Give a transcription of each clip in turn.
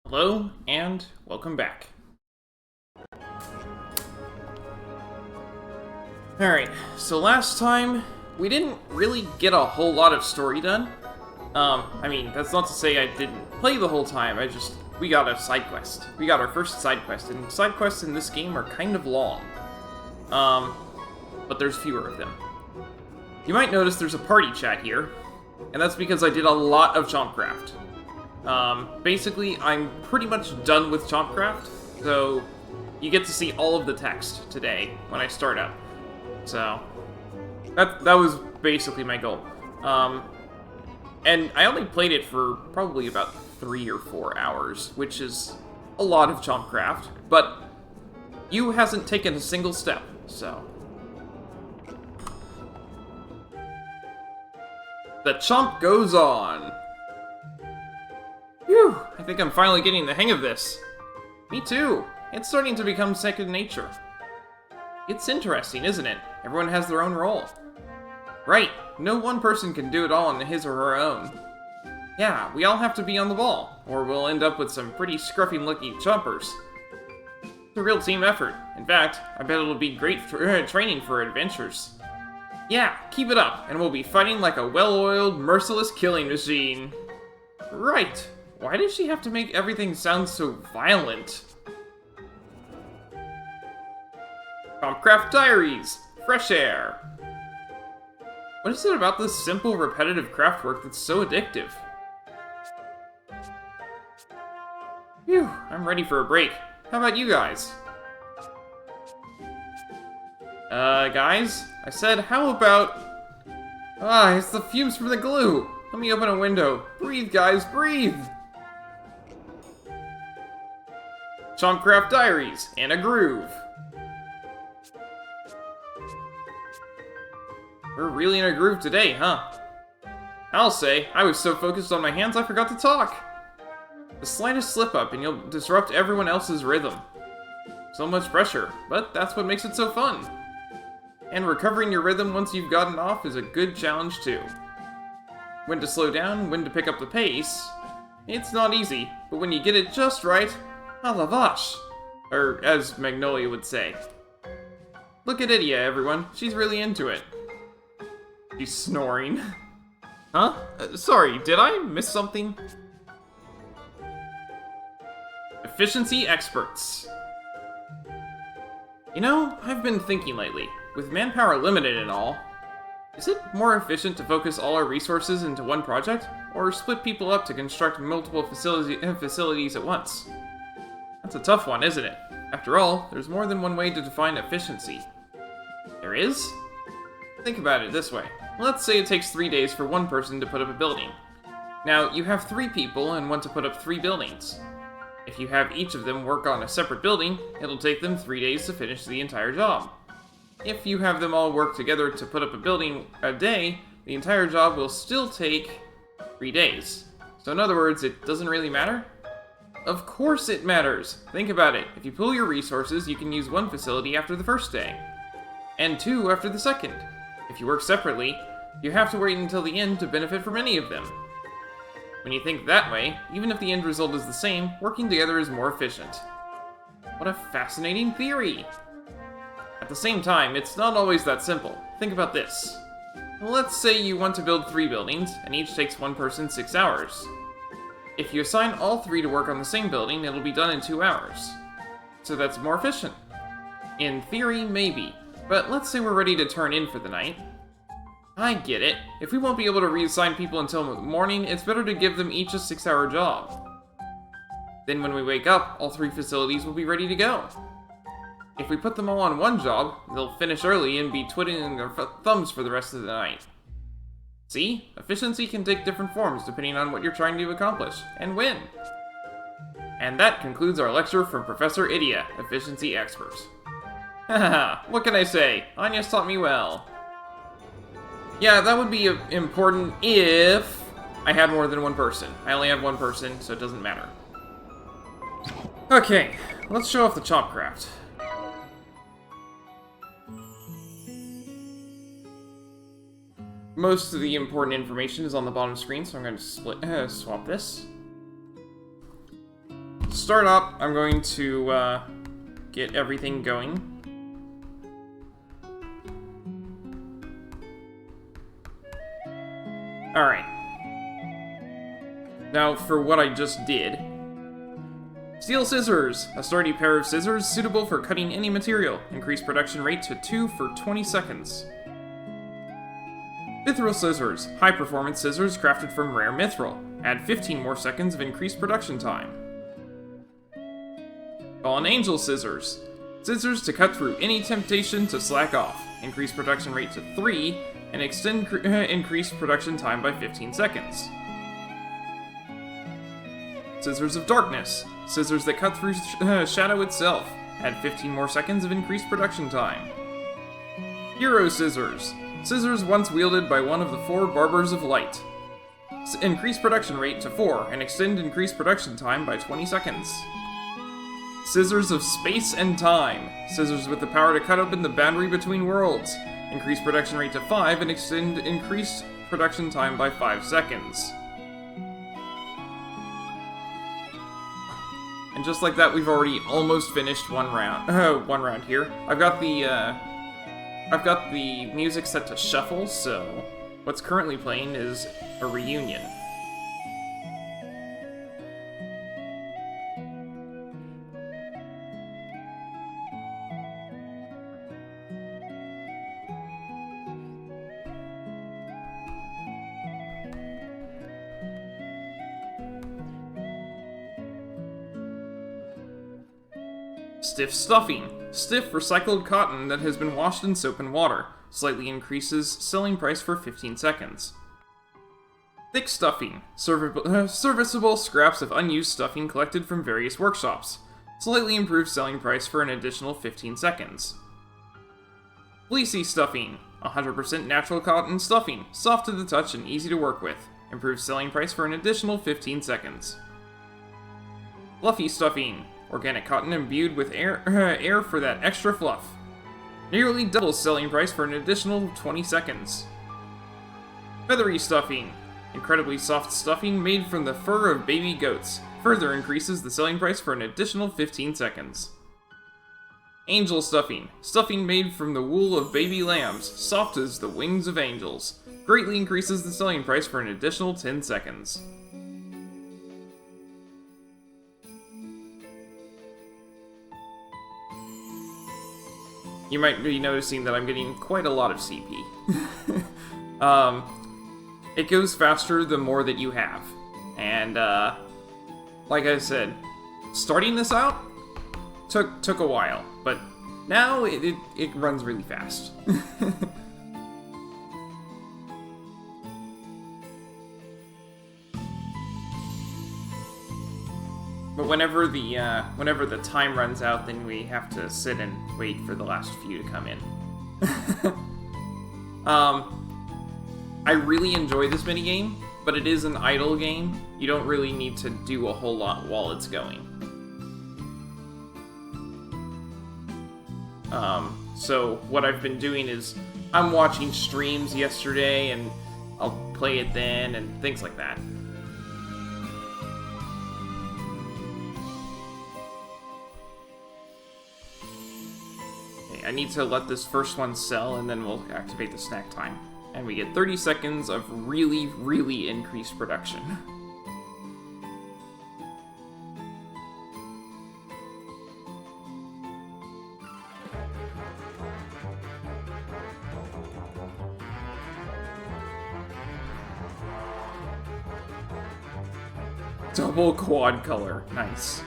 Hello, and welcome back. Alright, so last time, we didn't really get a whole lot of story done. I mean, that's not to say I didn't play the whole time, we got a side quest. We got our first side quest, and side quests in this game are kind of long. But there's fewer of them. You might notice there's a party chat here, and that's because I did a lot of Chompcraft. Basically, I'm pretty much done with Chompcraft, so you get to see all of the text today when I start up. So, that was basically my goal. And I only played it for probably about 3 or 4 hours, which is a lot of Chompcraft, but you hasn't taken a single step, so. The chomp goes on. Phew, I think I'm finally getting the hang of this. Me too. It's starting to become second nature. It's interesting, isn't it? Everyone has their own role. Right, no one person can do it all on his or her own. Yeah, we all have to be on the ball, or we'll end up with some pretty scruffy-looking chompers. It's a real team effort. In fact, I bet it'll be great for training for adventures. Yeah, keep it up, and we'll be fighting like a well-oiled, merciless killing machine. Right. Why does she have to make everything sound so violent? Chompcraft Diaries! Fresh air! What is it about this simple, repetitive craft work that's so addictive? Phew, I'm ready for a break. How about you guys? Guys? I said, how about... it's the fumes from the glue! Let me open a window. Breathe, guys, breathe! Chompcraft Diaries, and a groove. We're really in a groove today, huh? I'll say, I was so focused on my hands I forgot to talk. The slightest slip-up and you'll disrupt everyone else's rhythm. So much pressure, but that's what makes it so fun. And recovering your rhythm once you've gotten off is a good challenge too. When to slow down, when to pick up the pace. It's not easy, but when you get it just right, a la vache. Or, as Magnolia would say. Look at Idia, everyone. She's really into it. She's snoring. Huh? Sorry, did I miss something? Efficiency experts. You know, I've been thinking lately, with manpower limited and all, is it more efficient to focus all our resources into one project, or split people up to construct multiple facilities at once? That's a tough one, isn't it? After all, there's more than one way to define efficiency. There is? Think about it this way. Let's say it takes 3 days for one person to put up a building. Now, you have 3 people and want to put up 3 buildings. If you have each of them work on a separate building, it'll take them 3 days to finish the entire job. If you have them all work together to put up a building a day, the entire job will still take 3 days. So in other words, it doesn't really matter? Of course it matters! Think about it. If you pool your resources, you can use 1 facility after the first day. And 2 after the second. If you work separately, you have to wait until the end to benefit from any of them. When you think that way, even if the end result is the same, working together is more efficient. What a fascinating theory! At the same time, it's not always that simple. Think about this. Let's say you want to build 3 buildings, and each takes one person 6 hours. If you assign all 3 to work on the same building, it'll be done in 2 hours. So that's more efficient. In theory, maybe. But let's say we're ready to turn in for the night. I get it. If we won't be able to reassign people until morning, it's better to give them each a 6-hour job. Then when we wake up, all 3 facilities will be ready to go. If we put them all on one job, they'll finish early and be twiddling their thumbs for the rest of the night. See? Efficiency can take different forms depending on what you're trying to accomplish, and when. And that concludes our lecture from Professor Idia, Efficiency Expert. Haha, what can I say? Anya's taught me well. Yeah, that would be important if I had more than one person. I only have one person, so it doesn't matter. Okay, let's show off the Chompcraft. Most of the important information is on the bottom screen, so I'm going to swap this. start up, I'm going to get everything going. Alright. Now, for what I just did. Steel scissors! A sturdy pair of scissors suitable for cutting any material. Increase production rate to 2 for 20 seconds. Mithril scissors. High-performance scissors crafted from rare mithril. Add 15 more seconds of increased production time. Fallen Angel scissors. Scissors to cut through any temptation to slack off. Increase production rate to 3 and extend increased production time by 15 seconds. Scissors of Darkness. Scissors that cut through shadow itself. Add 15 more seconds of increased production time. Hero scissors. Scissors once wielded by one of the 4 Barbers of Light. Increase production rate to 4 and extend increased production time by 20 seconds. Scissors of Space and Time. Scissors with the power to cut open the boundary between worlds. Increase production rate to 5 and extend increased production time by 5 seconds. And just like that, we've already almost finished one round here. I've got the music set to shuffle, so what's currently playing is a reunion. Stiff stuffing. Stiff recycled cotton that has been washed in soap and water. Slightly increases selling price for 15 seconds. Thick stuffing. Serviceable scraps of unused stuffing collected from various workshops. Slightly improves selling price for an additional 15 seconds. Fleecy stuffing. 100% natural cotton stuffing. Soft to the touch and easy to work with. Improves selling price for an additional 15 seconds. Fluffy stuffing. Organic cotton imbued with air for that extra fluff. Nearly doubles selling price for an additional 20 seconds. Feathery stuffing. Incredibly soft stuffing made from the fur of baby goats. Further increases the selling price for an additional 15 seconds. Angel stuffing. Stuffing made from the wool of baby lambs. Soft as the wings of angels. Greatly increases the selling price for an additional 10 seconds. You might be noticing that I'm getting quite a lot of CP. It goes faster the more that you have. And, like I said, starting this out took a while, but now it runs really fast. But whenever the time runs out, then we have to sit and wait for the last few to come in. I really enjoy this minigame, but it is an idle game. You don't really need to do a whole lot while it's going. So what I've been doing is I'm watching streams yesterday, and I'll play it then, and things like that. I need to let this first one sell, and then we'll activate the snack time. And we get 30 seconds of really, really increased production. Double quad color. Nice.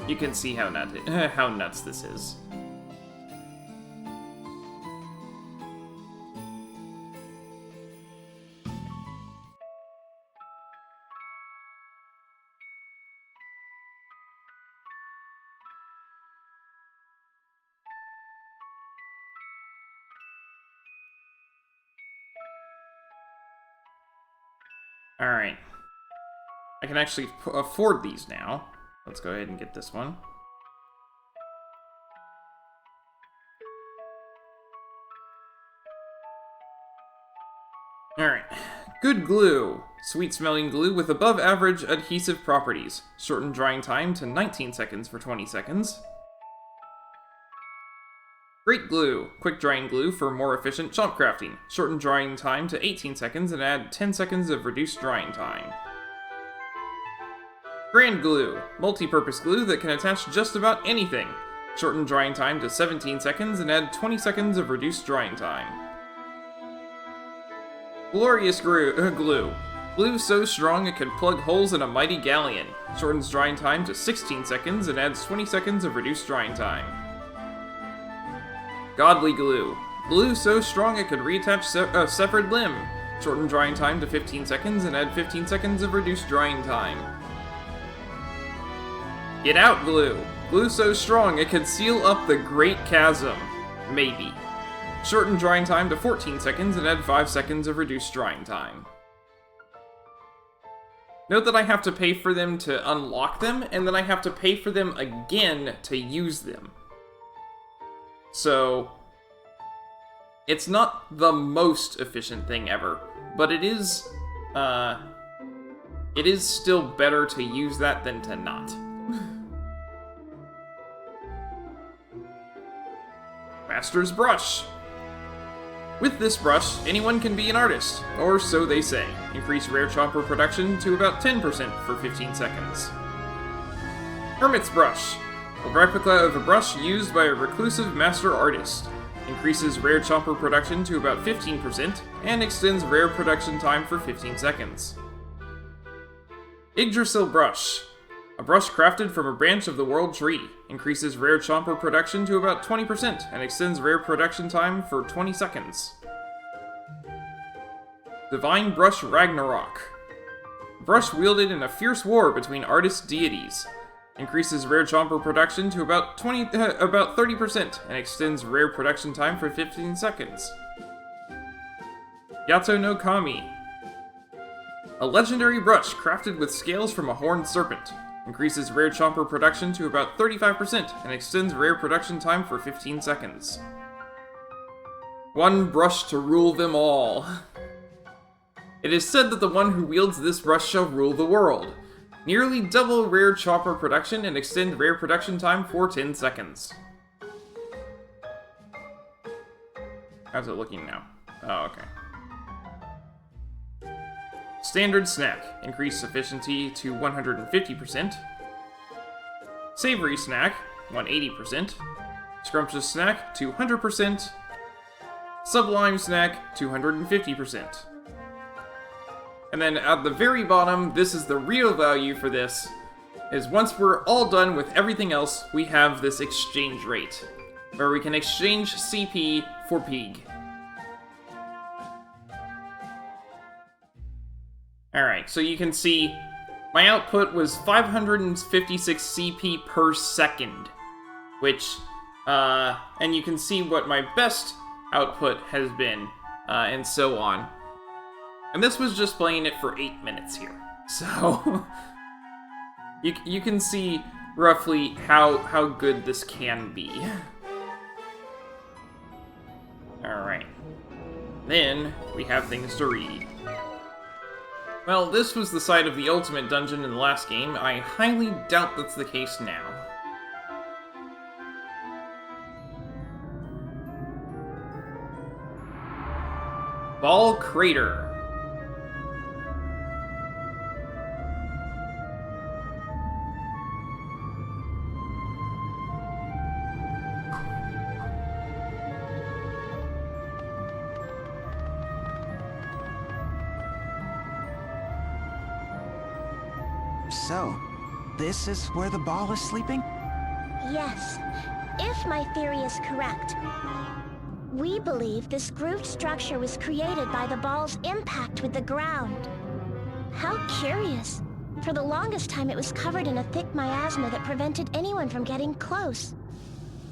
You can see how nuts this is. Alright. I can actually afford these now. Let's go ahead and get this one. Alright. Good glue. Sweet-smelling glue with above-average adhesive properties. Shorten drying time to 19 seconds for 20 seconds. Great glue. Quick-drying glue for more efficient chomp crafting. Shorten drying time to 18 seconds and add 10 seconds of reduced drying time. Grand glue. Multi-purpose glue that can attach just about anything. Shorten drying time to 17 seconds and add 20 seconds of reduced drying time. Glorious glue. Glue so strong it could plug holes in a mighty galleon. Shortens drying time to 16 seconds and adds 20 seconds of reduced drying time. Godly glue. Glue so strong it could reattach a severed limb. Shorten drying time to 15 seconds and add 15 seconds of reduced drying time. Get out glue. Glue so strong it could seal up the Great Chasm. Maybe. Shorten drying time to 14 seconds and add 5 seconds of reduced drying time. Note that I have to pay for them to unlock them, and then I have to pay for them again to use them. So, it's not the most efficient thing ever, but it is still better to use that than to not. Master's Brush. With this brush, anyone can be an artist, or so they say. Increase rare chomper production to about 10% for 15 seconds. Hermit's Brush. A replica of a brush used by a reclusive master artist. Increases rare chomper production to about 15% and extends rare production time for 15 seconds. Yggdrasil Brush. A brush crafted from a branch of the world tree. Increases rare chomper production to about 20% and extends rare production time for 20 seconds. Divine Brush Ragnarok. A brush wielded in a fierce war between artist deities. Increases rare chomper production to about 30% and extends rare production time for 15 seconds. Yato no Kami. A legendary brush crafted with scales from a horned serpent. Increases rare chomper production to about 35% and extends rare production time for 15 seconds. One brush to rule them all. It is said that the one who wields this brush shall rule the world. Nearly double rare chopper production and extend rare production time for 10 seconds. How's it looking now? Oh, okay. Standard Snack. Increase efficiency to 150%. Savory Snack, 180%. Scrumptious Snack, 200%. Sublime Snack, 250%. And then at the very bottom, this is the real value for this, is once we're all done with everything else, we have this exchange rate, where we can exchange CP for Pig. Alright, so you can see my output was 556 CP per second, which, and you can see what my best output has been, and so on. And this was just playing it for 8 minutes here. So, you can see roughly how good this can be. Alright. Then, we have things to read. Well, this was the site of the ultimate dungeon in the last game. I highly doubt that's the case now. Ball Crater. So, this is where the ball is sleeping? Yes, if my theory is correct. We believe this grooved structure was created by the ball's impact with the ground. How curious. For the longest time it was covered in a thick miasma that prevented anyone from getting close.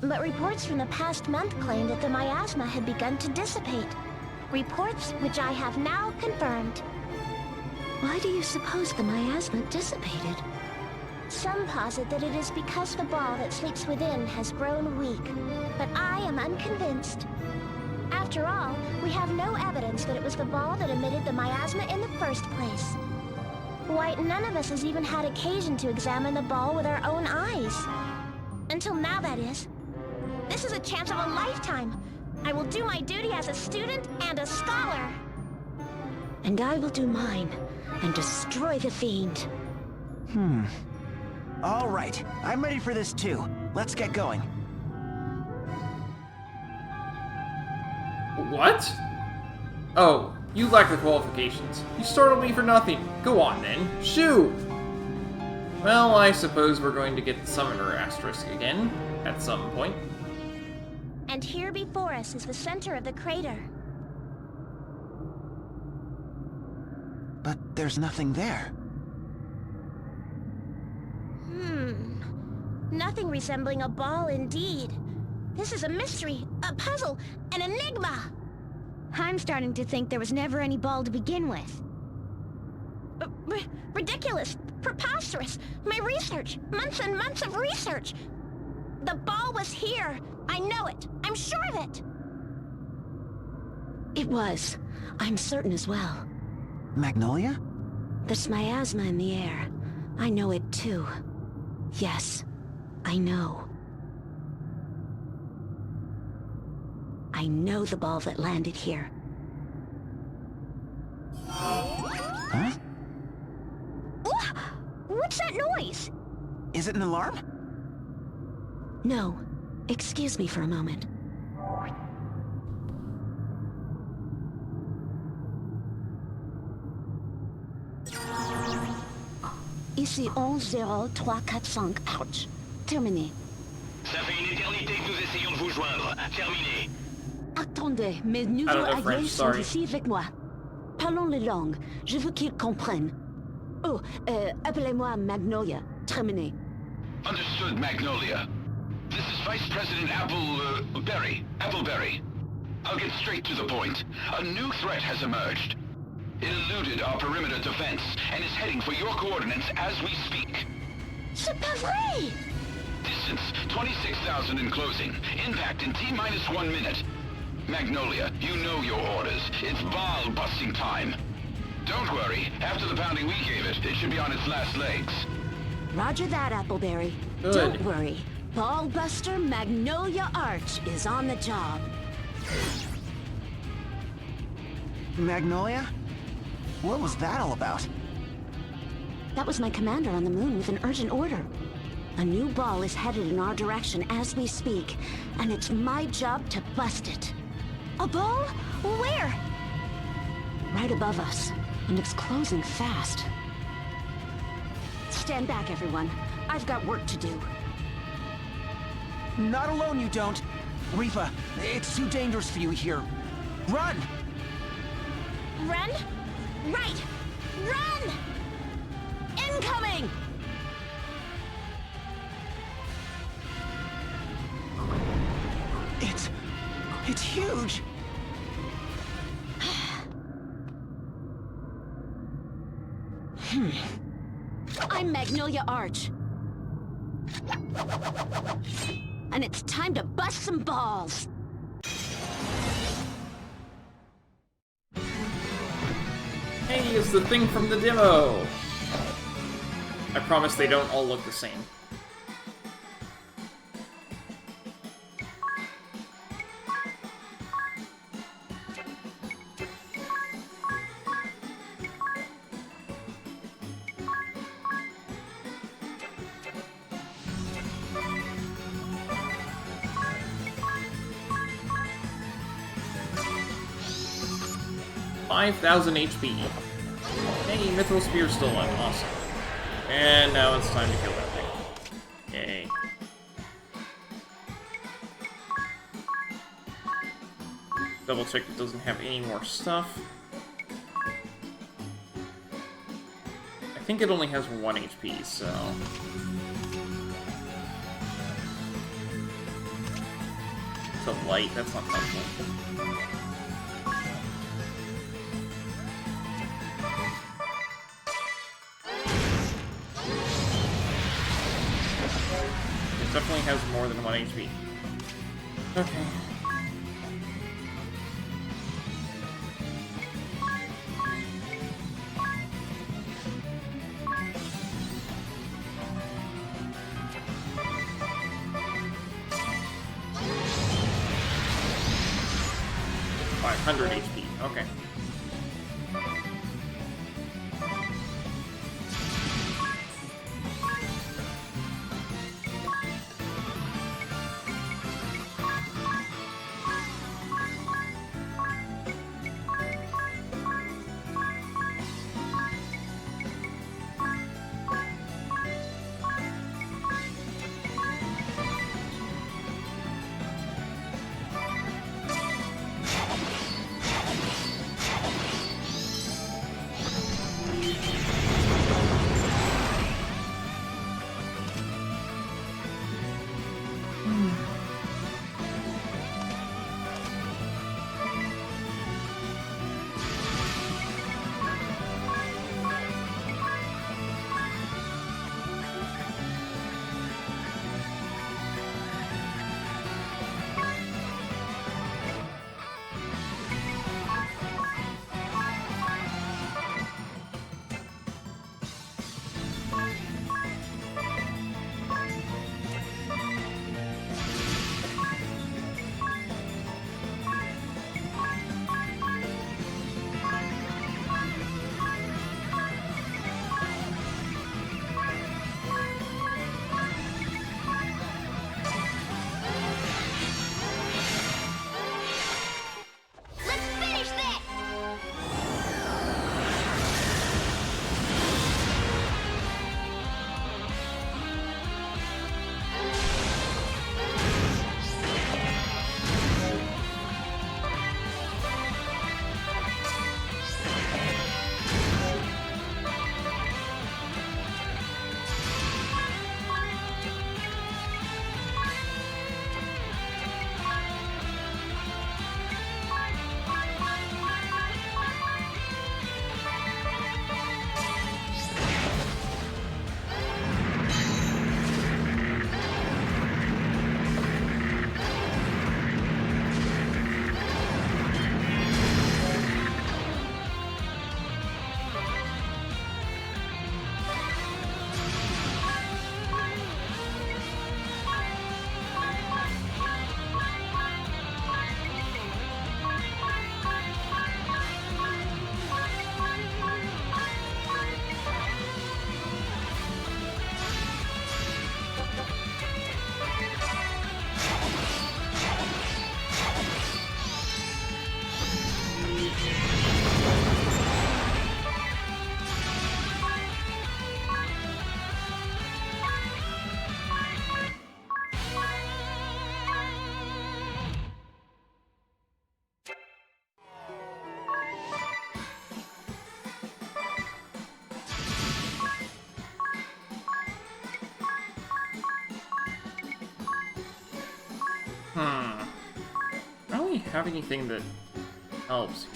But reports from the past month claimed that the miasma had begun to dissipate. Reports which I have now confirmed. Why do you suppose the miasma dissipated? Some posit that it is because the ball that sleeps within has grown weak, but I am unconvinced. After all, we have no evidence that it was the ball that emitted the miasma in the first place. Why, none of us has even had occasion to examine the ball with our own eyes. Until now, that is. This is a chance of a lifetime. I will do my duty as a student and a scholar. And I will do mine, and destroy the fiend. All right, I'm ready for this too. Let's get going. What? Oh, you lack the qualifications. You startled me for nothing. Go on then. Shoo! Well, I suppose we're going to get the Summoner Asterisk again, at some point. And here before us is the center of the crater. But there's nothing there. Nothing resembling a ball indeed. This is a mystery, a puzzle, an enigma. I'm starting to think there was never any ball to begin with. Ridiculous, preposterous. My research, months and months of research. The ball was here. I know it. I'm sure of it. It was. I'm certain as well. Magnolia? There's miasma in the air. I know it too. Yes, I know. I know the ball that landed here. Huh? What's that noise? Is it an alarm? No. Excuse me for a moment. Ici 10345, ouch. Terminé. Ça fait une éternité que nous essayons de vous joindre. Terminé. Attendez, mes nouveaux know alliés French, sont sorry. ici avec moi. Parlons les langues. Je veux qu'ils comprennent. Oh, appelez-moi Magnolia. Terminé. Understood, Magnolia. This is Vice President Appleberry. I'll get straight to the point. A new threat has emerged. It eluded our perimeter defense and is heading for your coordinates as we speak. C'est pas vrai! Distance, 26,000 in closing. Impact in T-1 minute. Magnolia, you know your orders. It's ball busting time. Don't worry. After the pounding we gave it, it should be on its last legs. Roger that, Appleberry. Good. Don't worry. Ballbuster Magnolia Arch is on the job. Magnolia? What was that all about? That was my commander on the moon with an urgent order. A new ball is headed in our direction as we speak, and it's my job to bust it. A ball? Where? Right above us, and it's closing fast. Stand back, everyone. I've got work to do. Not alone, you don't. Rifa, it's too dangerous for you here. Run! Run? Right! Run! Incoming! It's huge! I'm Magnolia Arch. And it's time to bust some balls! Hey, it's the thing from the demo! I promise they don't all look the same. $5,000 HP. Hey, Mithril Spear's still alive. Awesome. And now it's time to kill that thing. Yay. Double check it doesn't have any more stuff. I think it only has 1 HP, so... It's a light, that's not helpful. definitely has more than 1 HP. Okay. $500 HP. Okay. I don't really have anything that helps.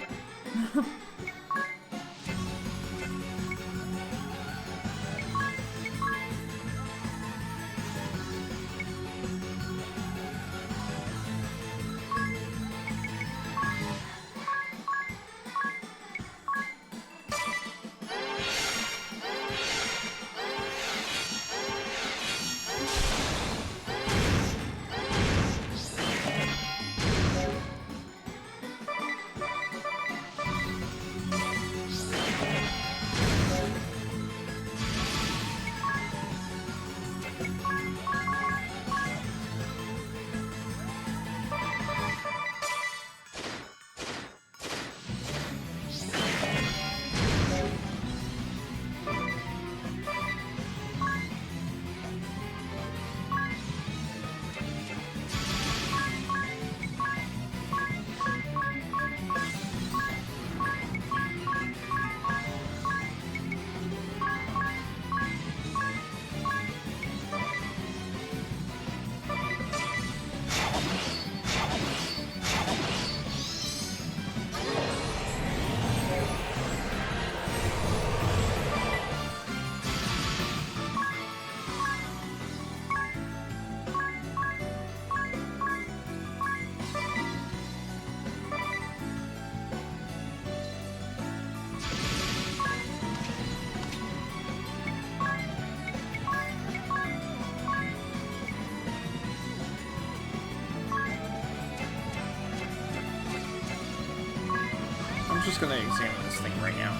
I'm just gonna examine this thing right now.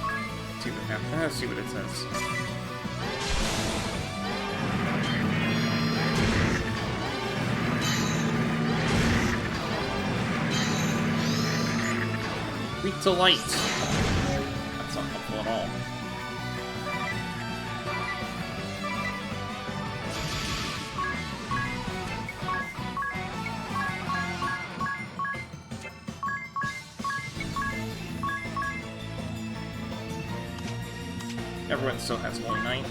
See what happens. See what it says. Weak to light. That's not helpful at all. Everyone still has Holy Night.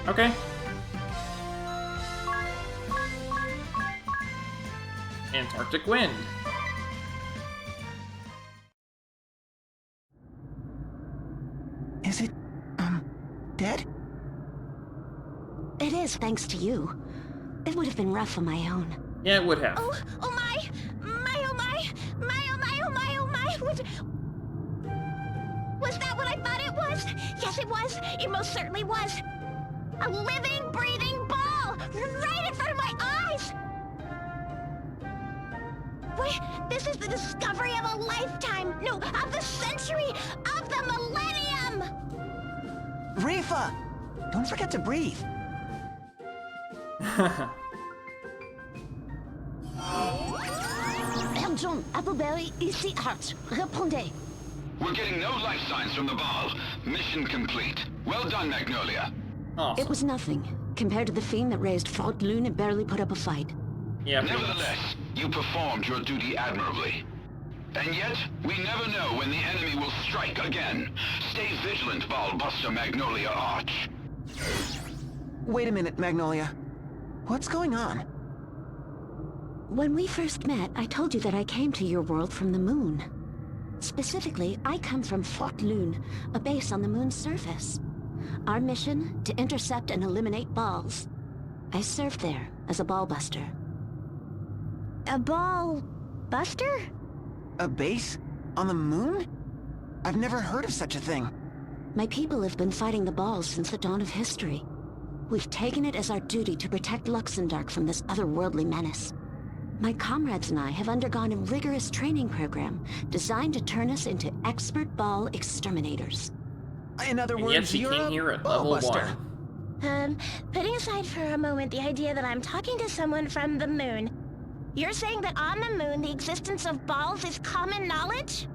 Okay. Antarctic wind. Is it, dead? It is, thanks to you. It would have been rough on my own. Yeah, it would have. Oh my! My, oh my! My, oh my, oh my, oh my! Was that what I thought it was? Yes, it was. It most certainly was. A living, breathing ball! Right in front of my eyes! Wait, this is the discovery of a lifetime! No, of the century! Of the millennium! Rifa! Don't forget to breathe. Père John, Appleberry, ici Hart. Répondez. We're getting no life signs from the ball. Mission complete. Well done, Magnolia. Awesome. It was nothing. Compared to the fiend that raised Fort Loon and barely put up a fight. Yeah, pretty much. Nevertheless, you performed your duty admirably. And yet, we never know when the enemy will strike again. Stay vigilant, Ballbuster Magnolia Arch. Wait a minute, Magnolia. What's going on? When we first met, I told you that I came to your world from the moon. Specifically, I come from Fort Loon, a base on the moon's surface. Our mission, to intercept and eliminate balls. I served there as a ball buster. A ball buster? A base? On the moon? I've never heard of such a thing. My people have been fighting the balls since the dawn of history. We've taken it as our duty to protect Luxembourg from this otherworldly menace. My comrades and I have undergone a rigorous training program designed to turn us into expert ball exterminators. In other And words, yet she you're came a here at ball level buster. 1. Putting aside for a moment the idea that I'm talking to someone from the moon, you're saying that on the moon the existence of balls is common knowledge?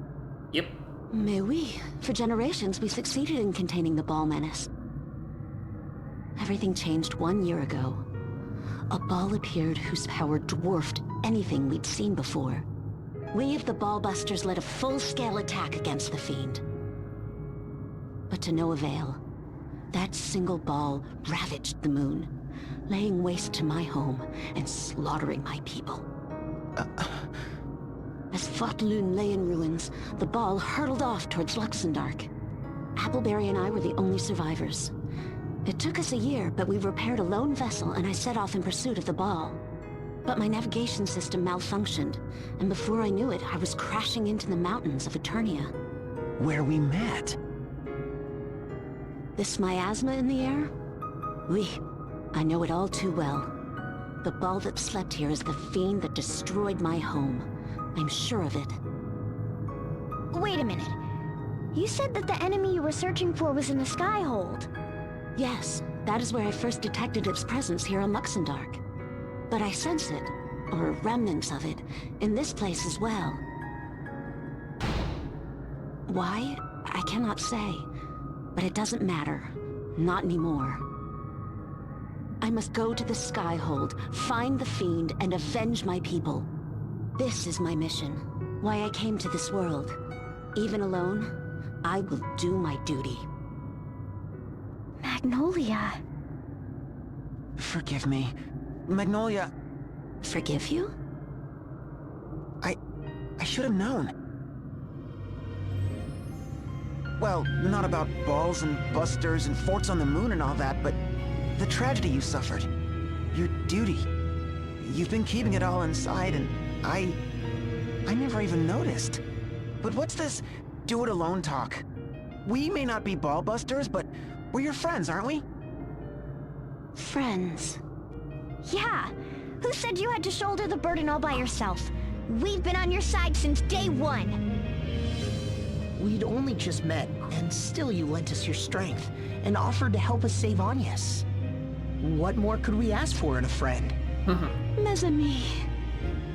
Yep. Mais oui, for generations we succeeded in containing the ball menace. Everything changed 1 year ago. A ball appeared whose power dwarfed anything we'd seen before. We of the Ballbusters led a full-scale attack against the fiend. But to no avail. That single ball ravaged the moon, laying waste to my home and slaughtering my people. As Fort Loon lay in ruins, the ball hurtled off towards Luxembourg. Appleberry and I were the only survivors. It took us a year, but we repaired a lone vessel and I set off in pursuit of the ball. But my navigation system malfunctioned, and before I knew it, I was crashing into the mountains of Eternia. Where we met. This miasma in the air? Oui, I know it all too well. The ball that slept here is the fiend that destroyed my home. I'm sure of it. Wait a minute. You said that the enemy you were searching for was in the Skyhold. Yes, that is where I first detected its presence here on Luxembourg. But I sense it, or remnants of it, in this place as well. Why? I cannot say. But it doesn't matter. Not anymore. I must go to the Skyhold, find the Fiend, and avenge my people. This is my mission. Why I came to this world. Even alone, I will do my duty. Magnolia. Forgive me. Magnolia, Forgive you? I should have known. Well, not about balls and busters and forts on the moon and all that, but the tragedy you suffered. Your duty. You've been keeping it all inside, and I never even noticed. But what's this do-it-alone talk? We may not be ball busters, but we're your friends, aren't we? Friends. Yeah. Who said you had to shoulder the burden all by yourself? We've been on your side since day one. We'd only just met, and still you lent us your strength, and offered to help us save Agnes. What more could we ask for in a friend? Mes amis.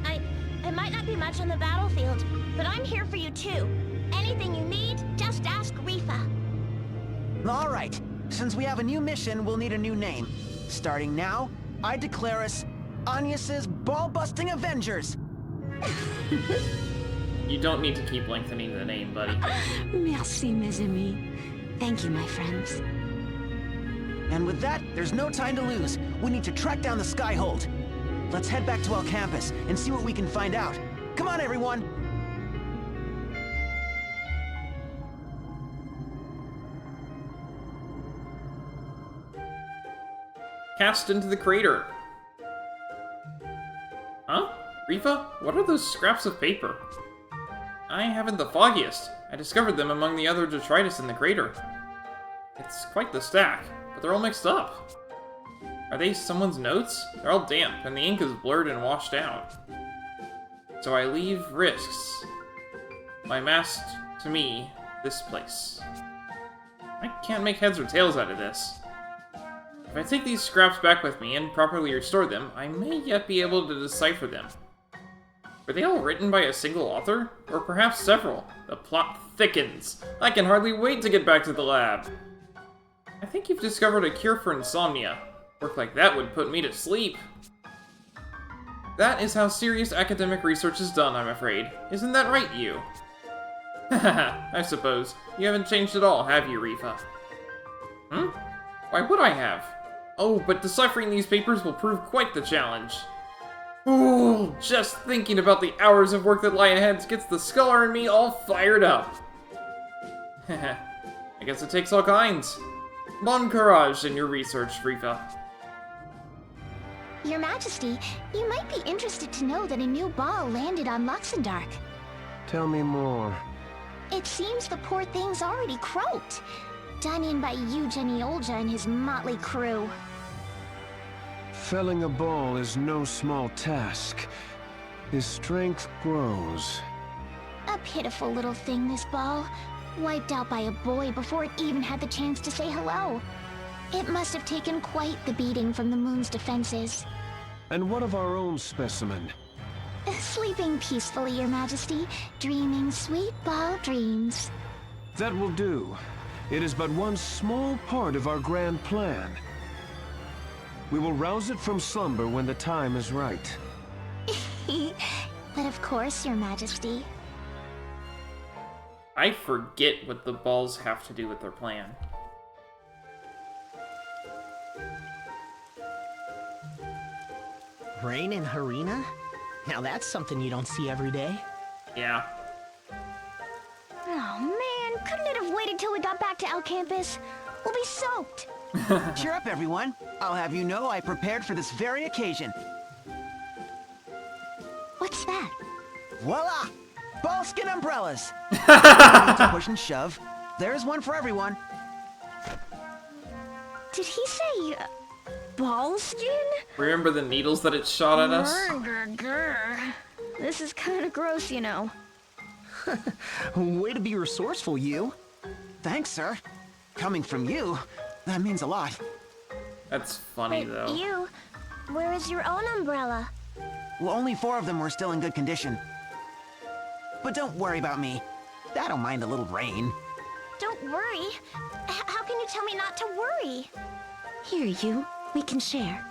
I might not be much on the battlefield, but I'm here for you too. Anything you need, just ask Rifa. All right. Since we have a new mission, we'll need a new name. Starting now, I declare us Agnes's Ball-Busting Avengers. You don't need to keep lengthening the name, buddy. Merci, mes amis. Thank you, my friends. And with that, there's no time to lose. We need to track down the Skyhold. Let's head back to El Campus and see what we can find out. Come on, everyone! Cast into the crater. Huh? Rifa? What are those scraps of paper? I haven't the foggiest. I discovered them among the other detritus in the crater. It's quite the stack, but they're all mixed up. Are they someone's notes? They're all damp, and the ink is blurred and washed out. So I leave risks. My mask, to me, this place. I can't make heads or tails out of this. If I take these scraps back with me and properly restore them, I may yet be able to decipher them. Were they all written by a single author? Or perhaps several? The plot thickens. I can hardly wait to get back to the lab. I think you've discovered a cure for insomnia. Work like that would put me to sleep. That is how serious academic research is done, I'm afraid. Isn't that right, you? Haha, I suppose. You haven't changed at all, have you, Rifa? Hmm? Why would I have? Oh, but deciphering these papers will prove quite the challenge. Ooh, just thinking about the hours of work that lie ahead gets the scholar in me all fired up. Haha, I guess it takes all kinds. Bon courage in your research, Rifa. Your Majesty, you might be interested to know that a new ball landed on Luxembourg. Tell me more. It seems the poor thing's already croaked. Done in by Eugenie Olja and his motley crew. Felling a ball is no small task. His strength grows. A pitiful little thing, this ball. Wiped out by a boy before it even had the chance to say hello. It must have taken quite the beating from the moon's defenses. And what of our own specimen? Sleeping peacefully, Your Majesty, dreaming sweet ball dreams. That will do. It is but one small part of our grand plan. We will rouse it from slumber when the time is right. But of course, Your Majesty. I forget what the balls have to do with their plan. Rain in Harena? Now that's something you don't see every day. Yeah. Oh man, couldn't it have waited till we got back to El Campus? We'll be soaked. Cheer up, everyone. I'll have you know I prepared for this very occasion. What's that? Voila! Ballskin umbrellas! To push and shove. There's one for everyone. Did he say ball skin? Remember the needles that it shot at us? Grr. This is kind of gross, you know. Way to be resourceful, you. Thanks, sir. Coming from you, that means a lot. That's funny, But though. you, where is your own umbrella? Well, only 4 of them were still in good condition. But don't worry about me. I don't mind a little rain. Don't worry. How can you tell me not to worry? Here, you. We can share.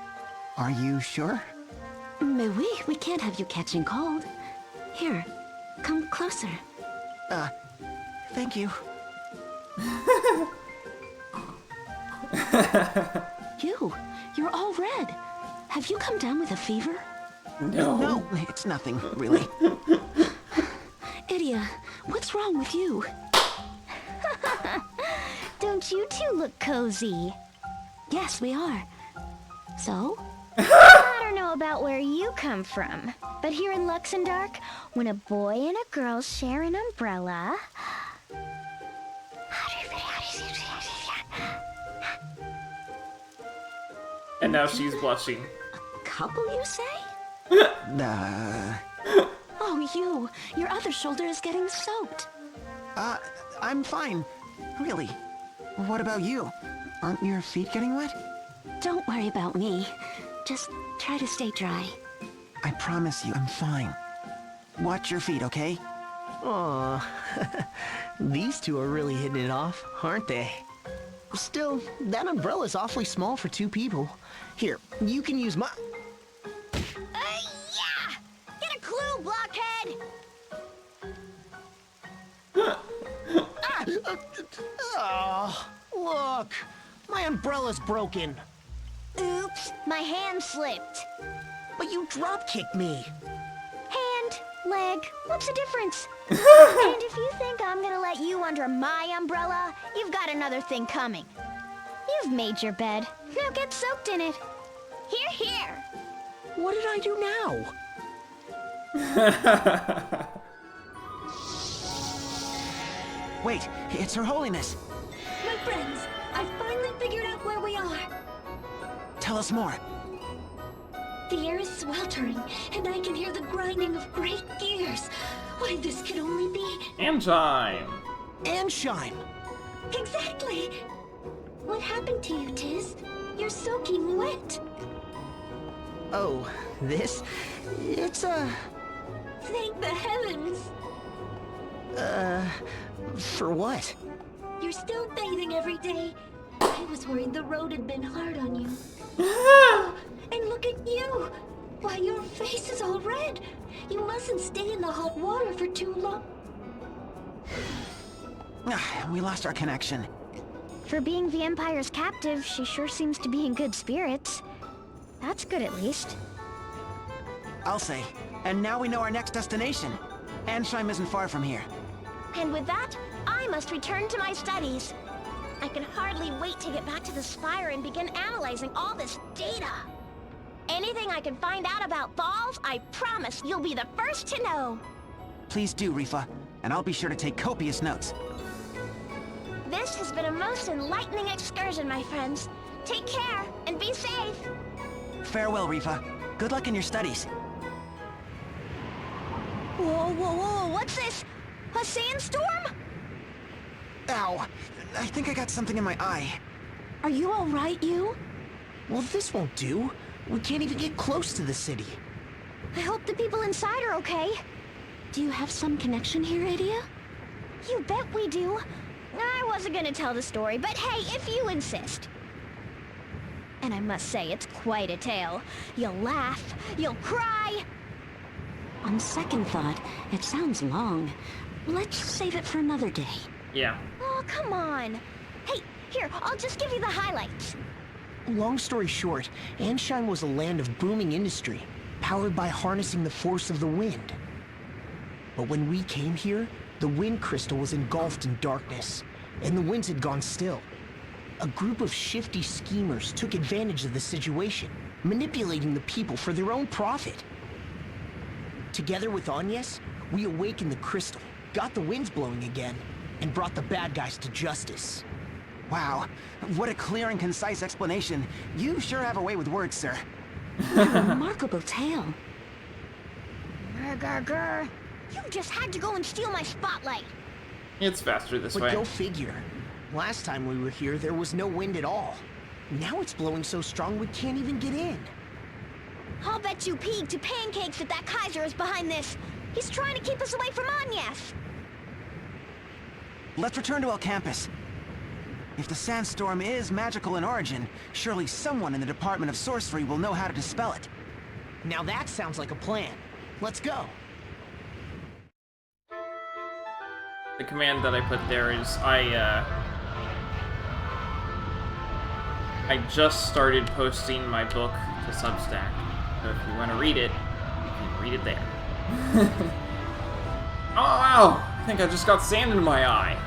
Are you sure? Mais oui, we can't have you catching cold. Here, come closer. Thank you. You're all red. Have you come down with a fever? No, it's nothing, really. Idia, what's wrong with you? Don't you two look cozy? Yes, we are. So? I don't know about where you come from, but here in Luxembourg, when a boy and a girl share an umbrella... And now she's blushing. Couple, you say? Oh, your other shoulder is getting soaked. I'm fine. Really. What about you? Aren't your feet getting wet? Don't worry about me. Just try to stay dry. I promise you, I'm fine. Watch your feet, okay? Aw, these two are really hitting it off, aren't they? Still, that umbrella's awfully small for two people. Here, you can use my... Yeah! Get a clue, blockhead! Oh, look! My umbrella's broken. Oops, my hand slipped. But you drop-kicked me. Hand, leg, what's the difference? And if you think I'm gonna let you under my umbrella, you've got another thing coming. You've made your bed. Now get soaked in it. Here, here. What did I do now? Wait, it's Her Holiness. My friends, I finally figured out where we are. Tell us more. The air is sweltering, and I can hear the grinding of great gears. Why, this could only be... And chime. And shine. Exactly! What happened to you, Tiz? You're soaking wet. Oh, this? It's Thank the heavens! For what? You're still bathing every day. I was worried the road had been hard on you. And look at you! Why, your face is all red. You mustn't stay in the hot water for too long. We lost our connection. For being the Empire's captive, she sure seems to be in good spirits. That's good at least. I'll say. And now we know our next destination. Ansheim isn't far from here. And with that, I must return to my studies. I can hardly wait to get back to the Spire and begin analyzing all this data. Anything I can find out about balls, I promise you'll be the first to know. Please do, Rifa. And I'll be sure to take copious notes. This has been a most enlightening excursion, my friends. Take care, and be safe. Farewell, Rifa. Good luck in your studies. Whoa, whoa, whoa, what's this? A sandstorm? Ow. I think I got something in my eye. Are you all right, you? Well, this won't do. We can't even get close to the city. I hope the people inside are okay. Do you have some connection here, Idia? You bet we do. I wasn't gonna tell the story, but hey, if you insist. And I must say, it's quite a tale. You'll laugh, you'll cry. On second thought, it sounds long. Let's save it for another day. Yeah. Oh, come on. Hey, here, I'll just give you the highlights. Long story short, Ansheim was a land of booming industry, powered by harnessing the force of the wind. But when we came here, the wind crystal was engulfed in darkness, and the winds had gone still. A group of shifty schemers took advantage of the situation, manipulating the people for their own profit. Together with Agnes, we awakened the crystal, got the winds blowing again, and brought the bad guys to justice. Wow. What a clear and concise explanation. You sure have a way with words, sir. A remarkable tale. Grr. You just had to go and steal my spotlight. It's faster this But way. go figure. Last time we were here, there was no wind at all. Now it's blowing so strong we can't even get in. I'll bet you pig to pancakes that Kaiser is behind this. He's trying to keep us away from Agnes. Let's return to El Campus. If the sandstorm is magical in origin, surely someone in the Department of Sorcery will know how to dispel it. Now that sounds like a plan. Let's go. The command that I put there is I just started posting my book to Substack. So if you want to read it, you can read it there. Oh wow! I think I just got sand in my eye.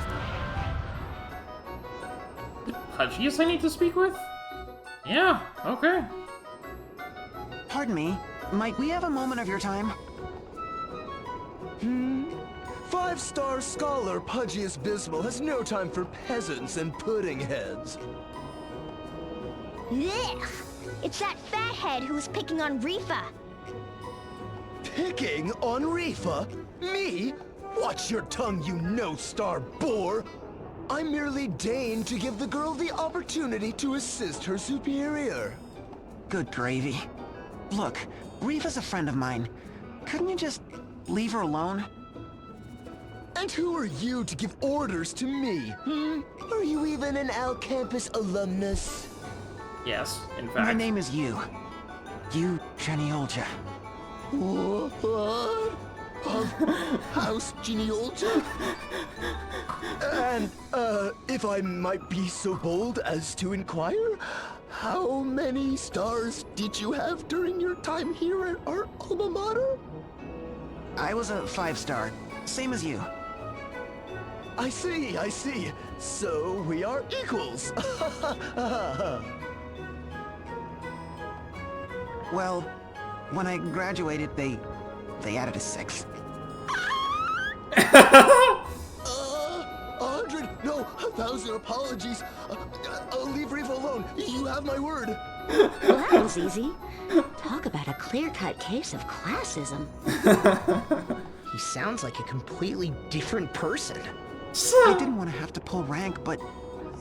Pudgius I need to speak with? Yeah, okay. Pardon me, might we have a moment of your time? 5-star scholar Pudgius Bismal has no time for peasants and pudding heads. Blech! It's that fathead who was picking on Rifa. Picking on Rifa? Me? Watch your tongue, you no-star bore! I merely deigned to give the girl the opportunity to assist her superior. Good gravy. Look, Rifa's a friend of mine. Couldn't you just leave her alone? And who are you to give orders to me? Are you even an Al Campus alumnus? Yes, in fact. My name is Yu. Yu Geniolja. What? Of House Genealogy? And, if I might be so bold as to inquire, how many stars did you have during your time here at our alma mater? I was a 5-star, same as you. I see, I see. So we are equals. Well, when I graduated, they added a 6. 100, no, 1,000 apologies. I'll leave Riva alone. You have my word. Well, that was easy. Talk about a clear-cut case of classism. He sounds like a completely different person. I didn't want to have to pull rank, but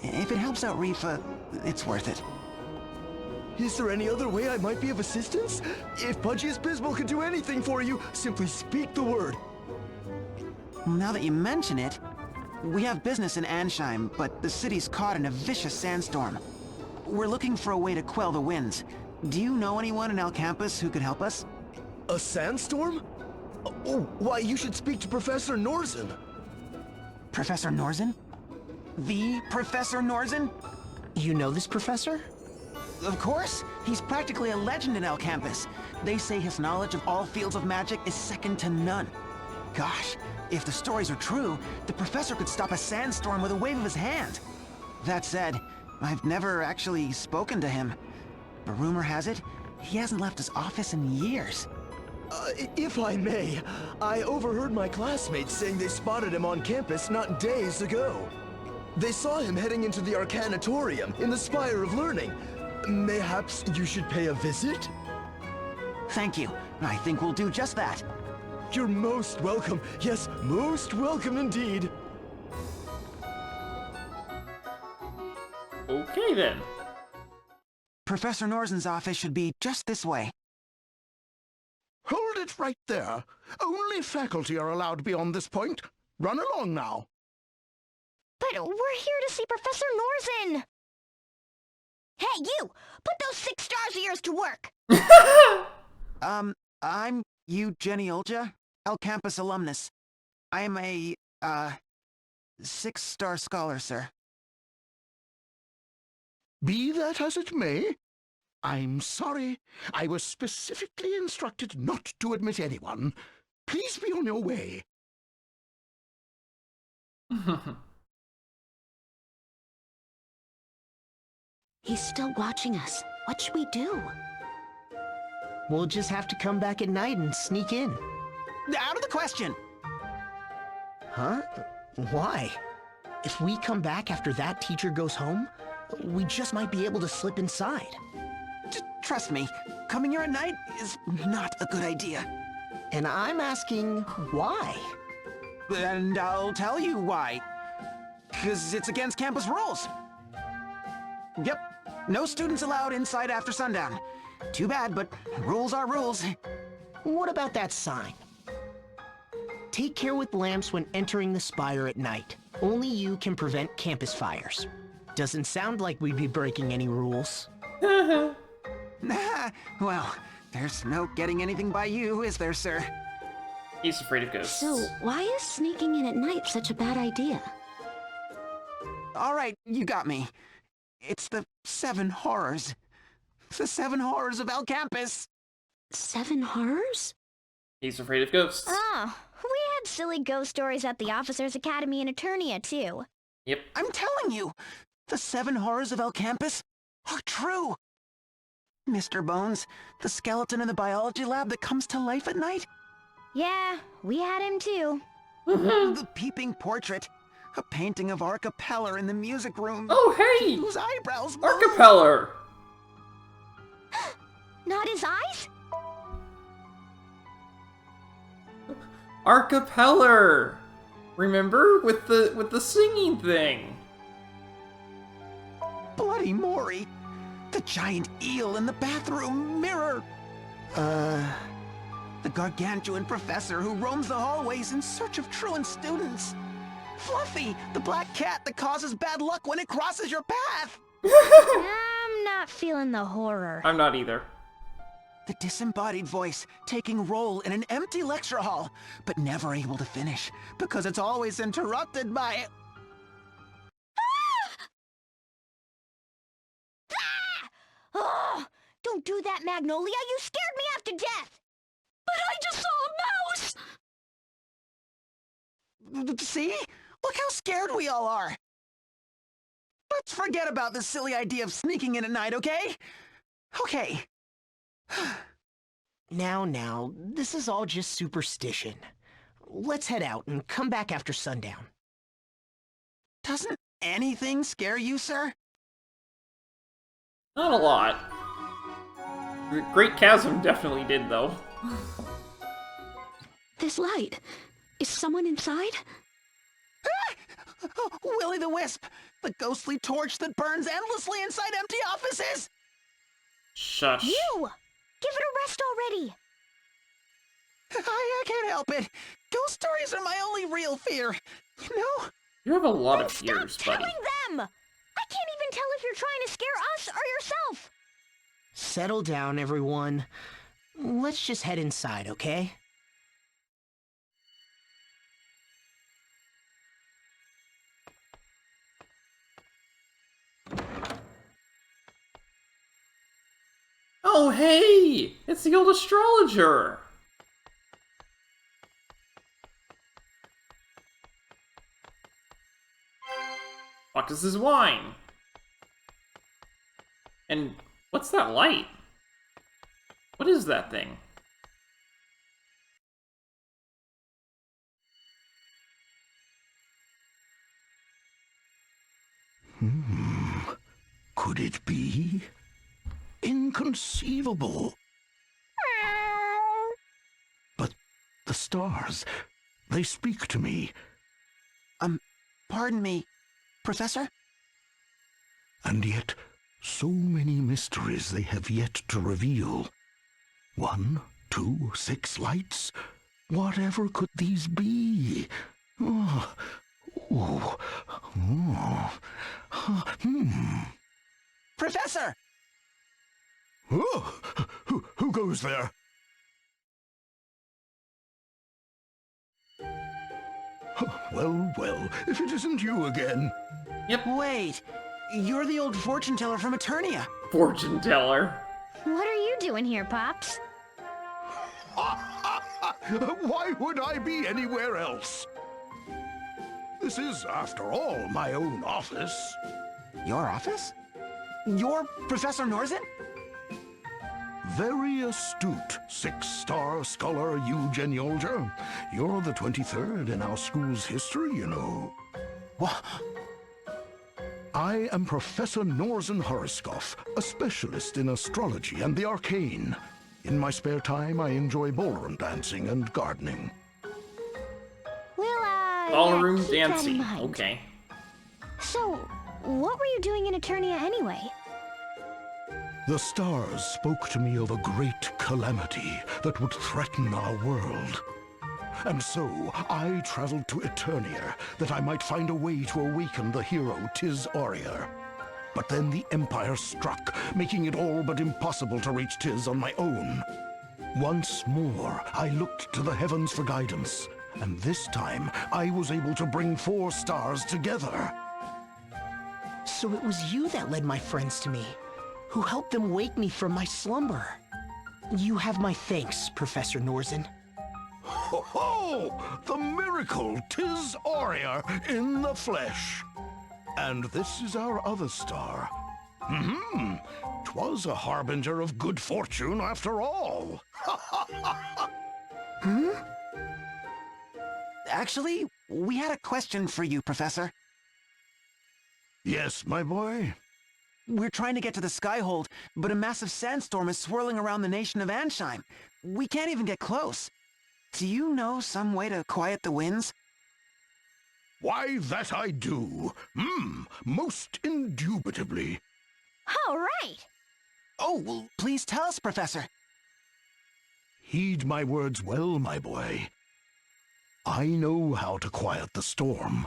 if it helps out Rifa, it's worth it. Is there any other way I might be of assistance? If Pudgius Bismal can do anything for you, simply speak the word. Now that you mention it, we have business in Ansheim, but the city's caught in a vicious sandstorm. We're looking for a way to quell the winds. Do you know anyone in El Campus who could help us? A sandstorm? Oh, why, you should speak to Professor Norzen. Professor Norzen? The Professor Norzen? You know this professor? Of course! He's practically a legend in El Campus. They say his knowledge of all fields of magic is second to none. Gosh, if the stories are true, the professor could stop a sandstorm with a wave of his hand. That said, I've never actually spoken to him. But rumor has it, he hasn't left his office in years. If I may, I overheard my classmates saying they spotted him on campus not days ago. They saw him heading into the Arcanatorium in the Spire of Learning. Mayhaps you should pay a visit? Thank you. I think we'll do just that. You're most welcome. Yes, most welcome indeed. Okay then. Professor Norzen's office should be just this way. Hold it right there. Only faculty are allowed beyond this point. Run along now. But we're here to see Professor Norzen! Hey, you! Put those 6 stars of yours to work! I'm Yu Geniolja, El Campus alumnus. I'm a, 6-star scholar, sir. Be that as it may, I'm sorry. I was specifically instructed not to admit anyone. Please be on your way. He's still watching us. What should we do? We'll just have to come back at night and sneak in. Out of the question! Huh? Why? If we come back after that teacher goes home, we just might be able to slip inside. Trust me, coming here at night is not a good idea. And I'm asking why? And I'll tell you why. 'Cause it's against campus rules. Yep, no students allowed inside after sundown. Too bad, but rules are rules. What about that sign? Take care with lamps when entering the spire at night. Only you can prevent campus fires. Doesn't sound like we'd be breaking any rules. Nah, well, there's no getting anything by you, is there, sir? He's afraid of ghosts. So, why is sneaking in at night such a bad idea? All right, you got me. It's the 7 horrors. The 7 horrors of El Campus. 7 horrors? He's afraid of ghosts. Oh, we had silly ghost stories at the Officers Academy in Eternia, too. Yep. I'm telling you, the 7 horrors of El Campus are true. Mr. Bones, the skeleton in the biology lab that comes to life at night. Yeah, we had him, too. The peeping portrait. A painting of Arcapeller in the music room. Oh, hey! Whose eyebrows move. Arcapeller! Not his eyes? Arcapeller! Remember? With the singing thing. Bloody Maury. The giant eel in the bathroom mirror. The gargantuan professor who roams the hallways in search of truant students. Fluffy, the black cat that causes bad luck when it crosses your path. I'm not feeling the horror. I'm not either. The disembodied voice taking roll in an empty lecture hall, but never able to finish because it's always interrupted by... Oh, don't do that, Magnolia. You scared me half to death. But I just saw a mouse! See? Look how scared we all are. Let's forget about this silly idea of sneaking in at night, okay? Okay. Now, this is all just superstition. Let's head out and come back after sundown. Doesn't anything scare you, sir? Not a lot. The Great Chasm definitely did, though. This light. Is someone inside? Willy the Wisp! The ghostly torch that burns endlessly inside empty offices! Shush. You! Give it a rest already. I can't help it. Ghost stories are my only real fear. You know? You have a lot Then of fears, stop buddy. telling them! I can't even tell if you're trying to scare us or yourself. Settle down, everyone. Let's just head inside, okay? Oh, hey! It's the old astrologer! Fuck is his wine? And what's that light? What is that thing? Could it be? Inconceivable. But the stars, they speak to me. Pardon me, Professor? And yet, so many mysteries they have yet to reveal. 1, 2, 6 lights? Whatever could these be? Oh, oh, oh. Professor! Oh, who goes there? Well, if it isn't you again. Yep, Wait, you're the old fortune teller from Eternia. fortune teller. What are you doing here, Pops? Why would I be anywhere else? This is, after all, my own office. Your office? You're Professor Norzen? Very astute, 6-star scholar Eugen Yolger. You're the 23rd in our school's history, you know. What? I am Professor Norzen Horoskov, a specialist in astrology and the arcane. In my spare time, I enjoy ballroom dancing and gardening. Well, Ballroom keep that in dancing. mind. Okay. So, what were you doing in Eternia anyway? The stars spoke to me of a great calamity that would threaten our world. And so, I traveled to Eternia, that I might find a way to awaken the hero Tiz Aurier. But then the Empire struck, making it all but impossible to reach Tiz on my own. Once more, I looked to the heavens for guidance, and this time I was able to bring 4 stars together. So it was you that led my friends to me, who helped them wake me from my slumber. You have my thanks, Professor Norzen. Ho ho! The miracle, 'tis Aurea in the flesh. And this is our other star. 'Twas a harbinger of good fortune after all. Actually, we had a question for you, Professor. Yes, my boy? We're trying to get to the Skyhold, but a massive sandstorm is swirling around the nation of Ansheim. We can't even get close. Do you know some way to quiet the winds? Why, that I do. Most indubitably. All right. Oh, well, please tell us, Professor. Heed my words well, my boy. I know how to quiet the storm,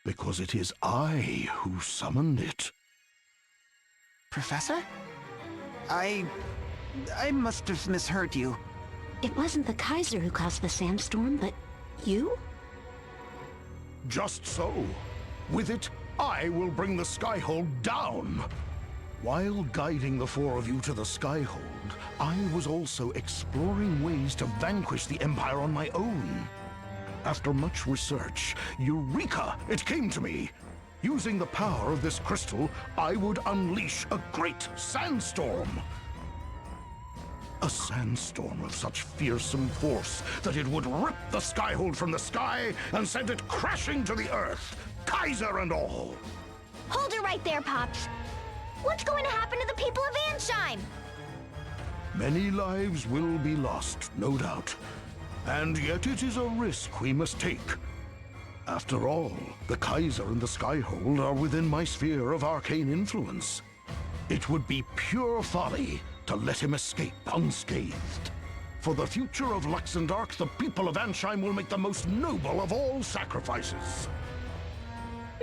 because it is I who summoned it. Professor? I must have misheard you. It wasn't the Kaiser who caused the sandstorm, but you? Just so. With it, I will bring the Skyhold down. While guiding the 4 of you to the Skyhold, I was also exploring ways to vanquish the Empire on my own. After much research, Eureka! It came to me! Using the power of this crystal, I would unleash a great sandstorm. A sandstorm of such fearsome force that it would rip the Skyhold from the sky and send it crashing to the earth, Kaiser and all. Hold it right there, Pops. What's going to happen to the people of Ansheim? Many lives will be lost, no doubt. And yet it is a risk we must take. After all, the Kaiser and the Skyhold are within my sphere of arcane influence. It would be pure folly to let him escape unscathed. For the future of Luxendark, the people of Ansheim will make the most noble of all sacrifices.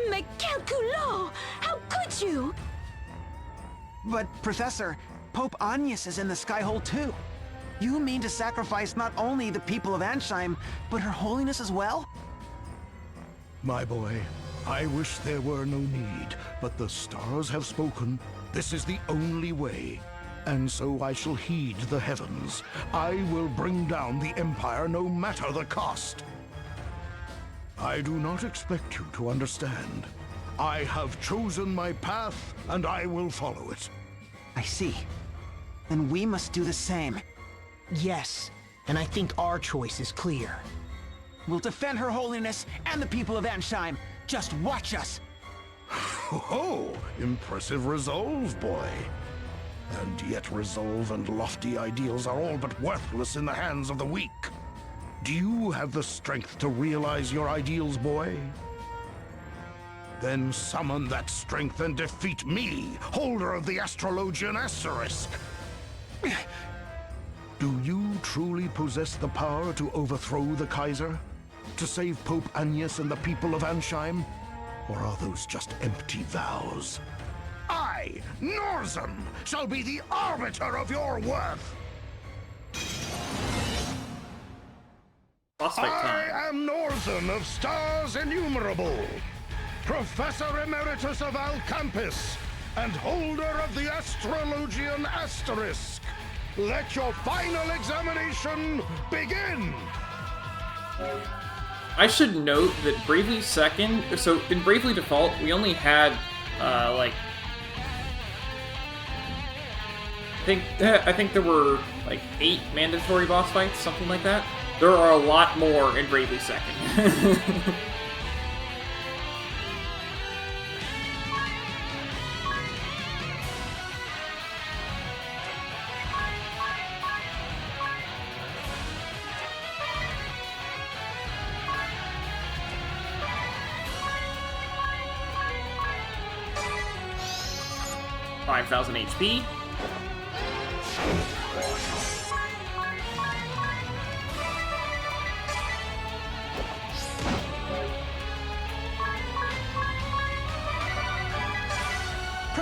Mais quel culot! How could you? But, Professor, Pope Agnes is in the Skyhold too. You mean to sacrifice not only the people of Ansheim, but Her Holiness as well? My boy, I wish there were no need, but the stars have spoken. This is the only way. And so I shall heed the heavens. I will bring down the Empire no matter the cost. I do not expect you to understand. I have chosen my path, and I will follow it. I see. Then we must do the same. Yes, and I think our choice is clear. We'll defend Her Holiness and the people of Ansheim. Just watch us. Oh, impressive resolve, boy. And yet resolve and lofty ideals are all but worthless in the hands of the weak. Do you have the strength to realize your ideals, boy? Then summon that strength and defeat me, holder of the Astrologian asterisk. Do you truly possess the power to overthrow the Kaiser? To save Pope Agnes and the people of Ansheim? Or are those just empty vows? I, Norzen, shall be the arbiter of your worth! Boss fight time. I am Norzen of Stars Innumerable, Professor Emeritus of Alcampus, and holder of the Astrologian asterisk. Let your final examination begin! I should note that Bravely Second, so in Bravely Default, we only had, I think there were, 8 mandatory boss fights, something like that. There are a lot more in Bravely Second. $5,000 HP.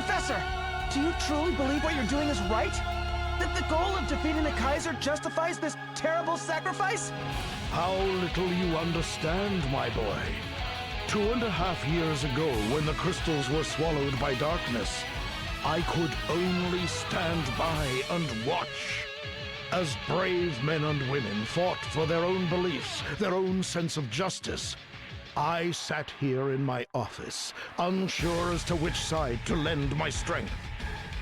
Professor, do you truly believe what you're doing is right? That the goal of defeating the Kaiser justifies this terrible sacrifice? How little you understand, my boy. 2.5 years ago, when the crystals were swallowed by darkness, I could only stand by and watch. As brave men and women fought for their own beliefs, their own sense of justice, I sat here in my office, unsure as to which side to lend my strength.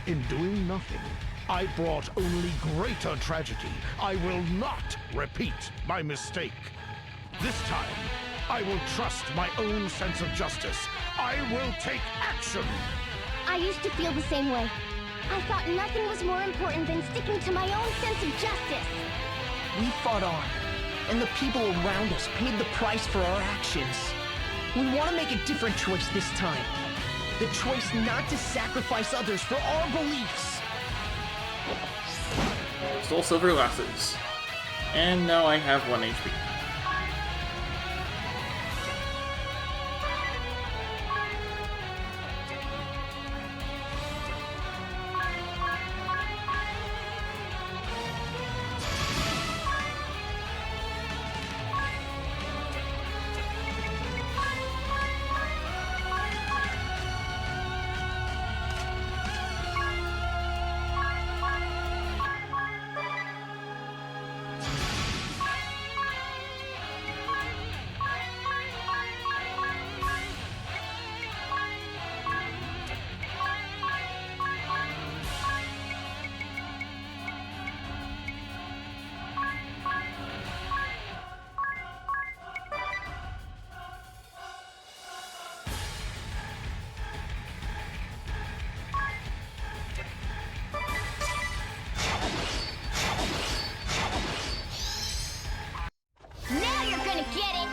In doing nothing, I brought only greater tragedy. I will not repeat my mistake. This time, I will trust my own sense of justice. I will take action! I used to feel the same way. I thought nothing was more important than sticking to my own sense of justice. We fought on, and the people around us paid the price for our actions. We want to make a different choice this time. The choice not to sacrifice others for our beliefs. Stole silver glasses. And now I have 1 HP. Now you're gonna get it!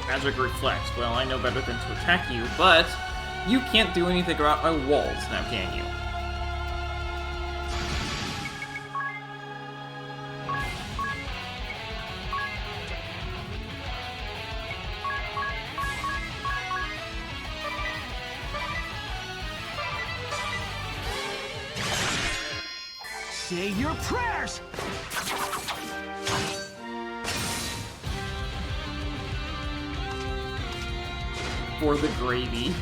Magic Reflect. Well, I know better than to attack you, but you can't do anything about my walls now, can you? Say your prayers! For the gravy.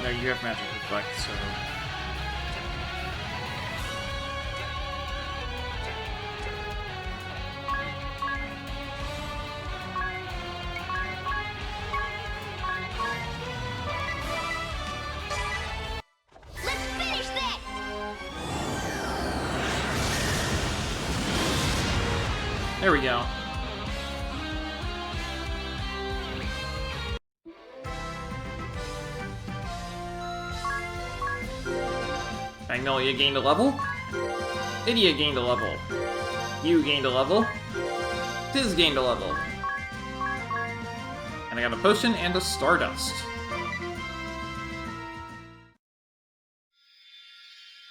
No, you have magic reflect, so... Let's finish this! There we go. Magnolia gained a level. Idia gained a level. You gained a level. Tiz gained a level. And I got a potion and a Stardust.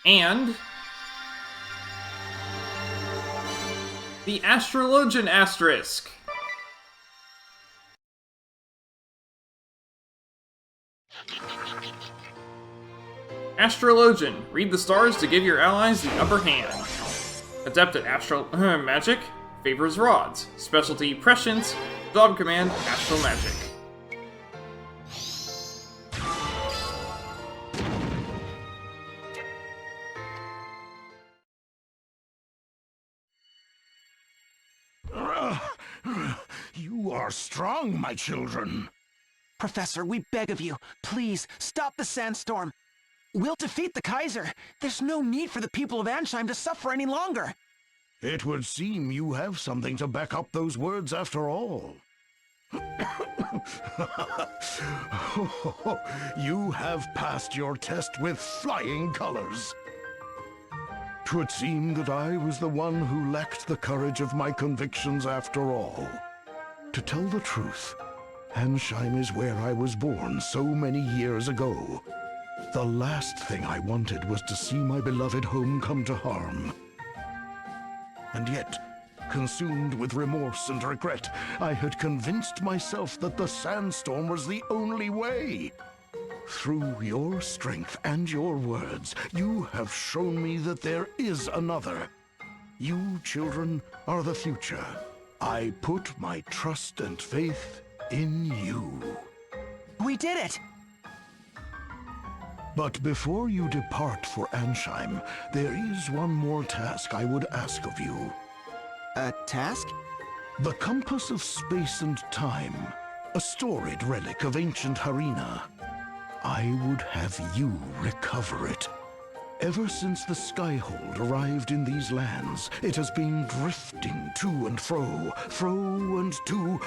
And... the Astrologian asterisk. Astrologian. Read the stars to give your allies the upper hand. Adept at astral magic. Favors rods. Specialty prescience. Job command astral magic. You are strong, my children. Professor, we beg of you, please, stop the sandstorm. We'll defeat the Kaiser. There's no need for the people of Ansheim to suffer any longer. It would seem you have something to back up those words after all. You have passed your test with flying colors. 'Twould seem that I was the one who lacked the courage of my convictions after all. To tell the truth, Ansheim is where I was born so many years ago. The last thing I wanted was to see my beloved home come to harm. And yet, consumed with remorse and regret, I had convinced myself that the sandstorm was the only way. Through your strength and your words, you have shown me that there is another. You, children, are the future. I put my trust and faith in you. We did it! But before you depart for Ansheim, there is one more task I would ask of you. A task? The Compass of Space and Time, a storied relic of ancient Harena. I would have you recover it. Ever since the Skyhold arrived in these lands, it has been drifting to and fro, fro and to,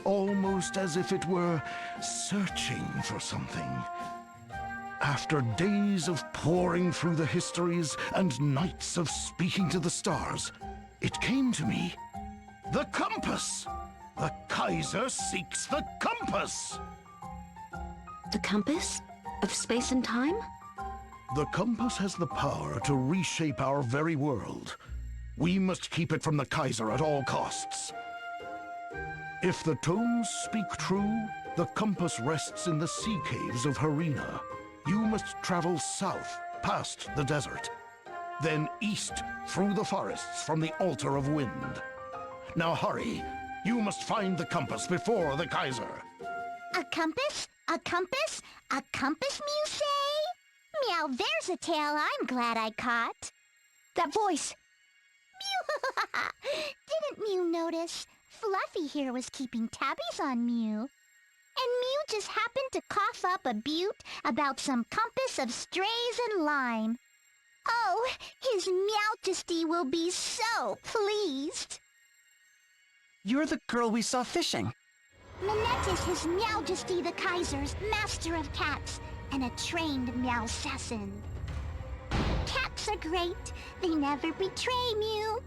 almost as if it were searching for something. After days of poring through the histories and nights of speaking to the stars, it came to me. The compass! The Kaiser seeks the compass! The compass? Of space and time? The compass has the power to reshape our very world. We must keep it from the Kaiser at all costs. If the tomes speak true, the compass rests in the sea caves of Harena. You must travel south, past the desert. Then east, through the forests from the Altar of Wind. Now hurry. You must find the compass before the Kaiser. A compass? A compass? A compass, Mew say? Meow, there's a tale I'm glad I caught. That voice! Mew! Didn't Mew notice? Fluffy here was keeping tabbies on Mew. And Mew just happened to cough up a butte about some compass of strays and lime. Oh, His Meowjesty will be so pleased. You're the girl we saw fishing. Minette is His Meowjesty the Kaiser's master of cats and a trained meow assassin. Cats are great. They never betray Mew.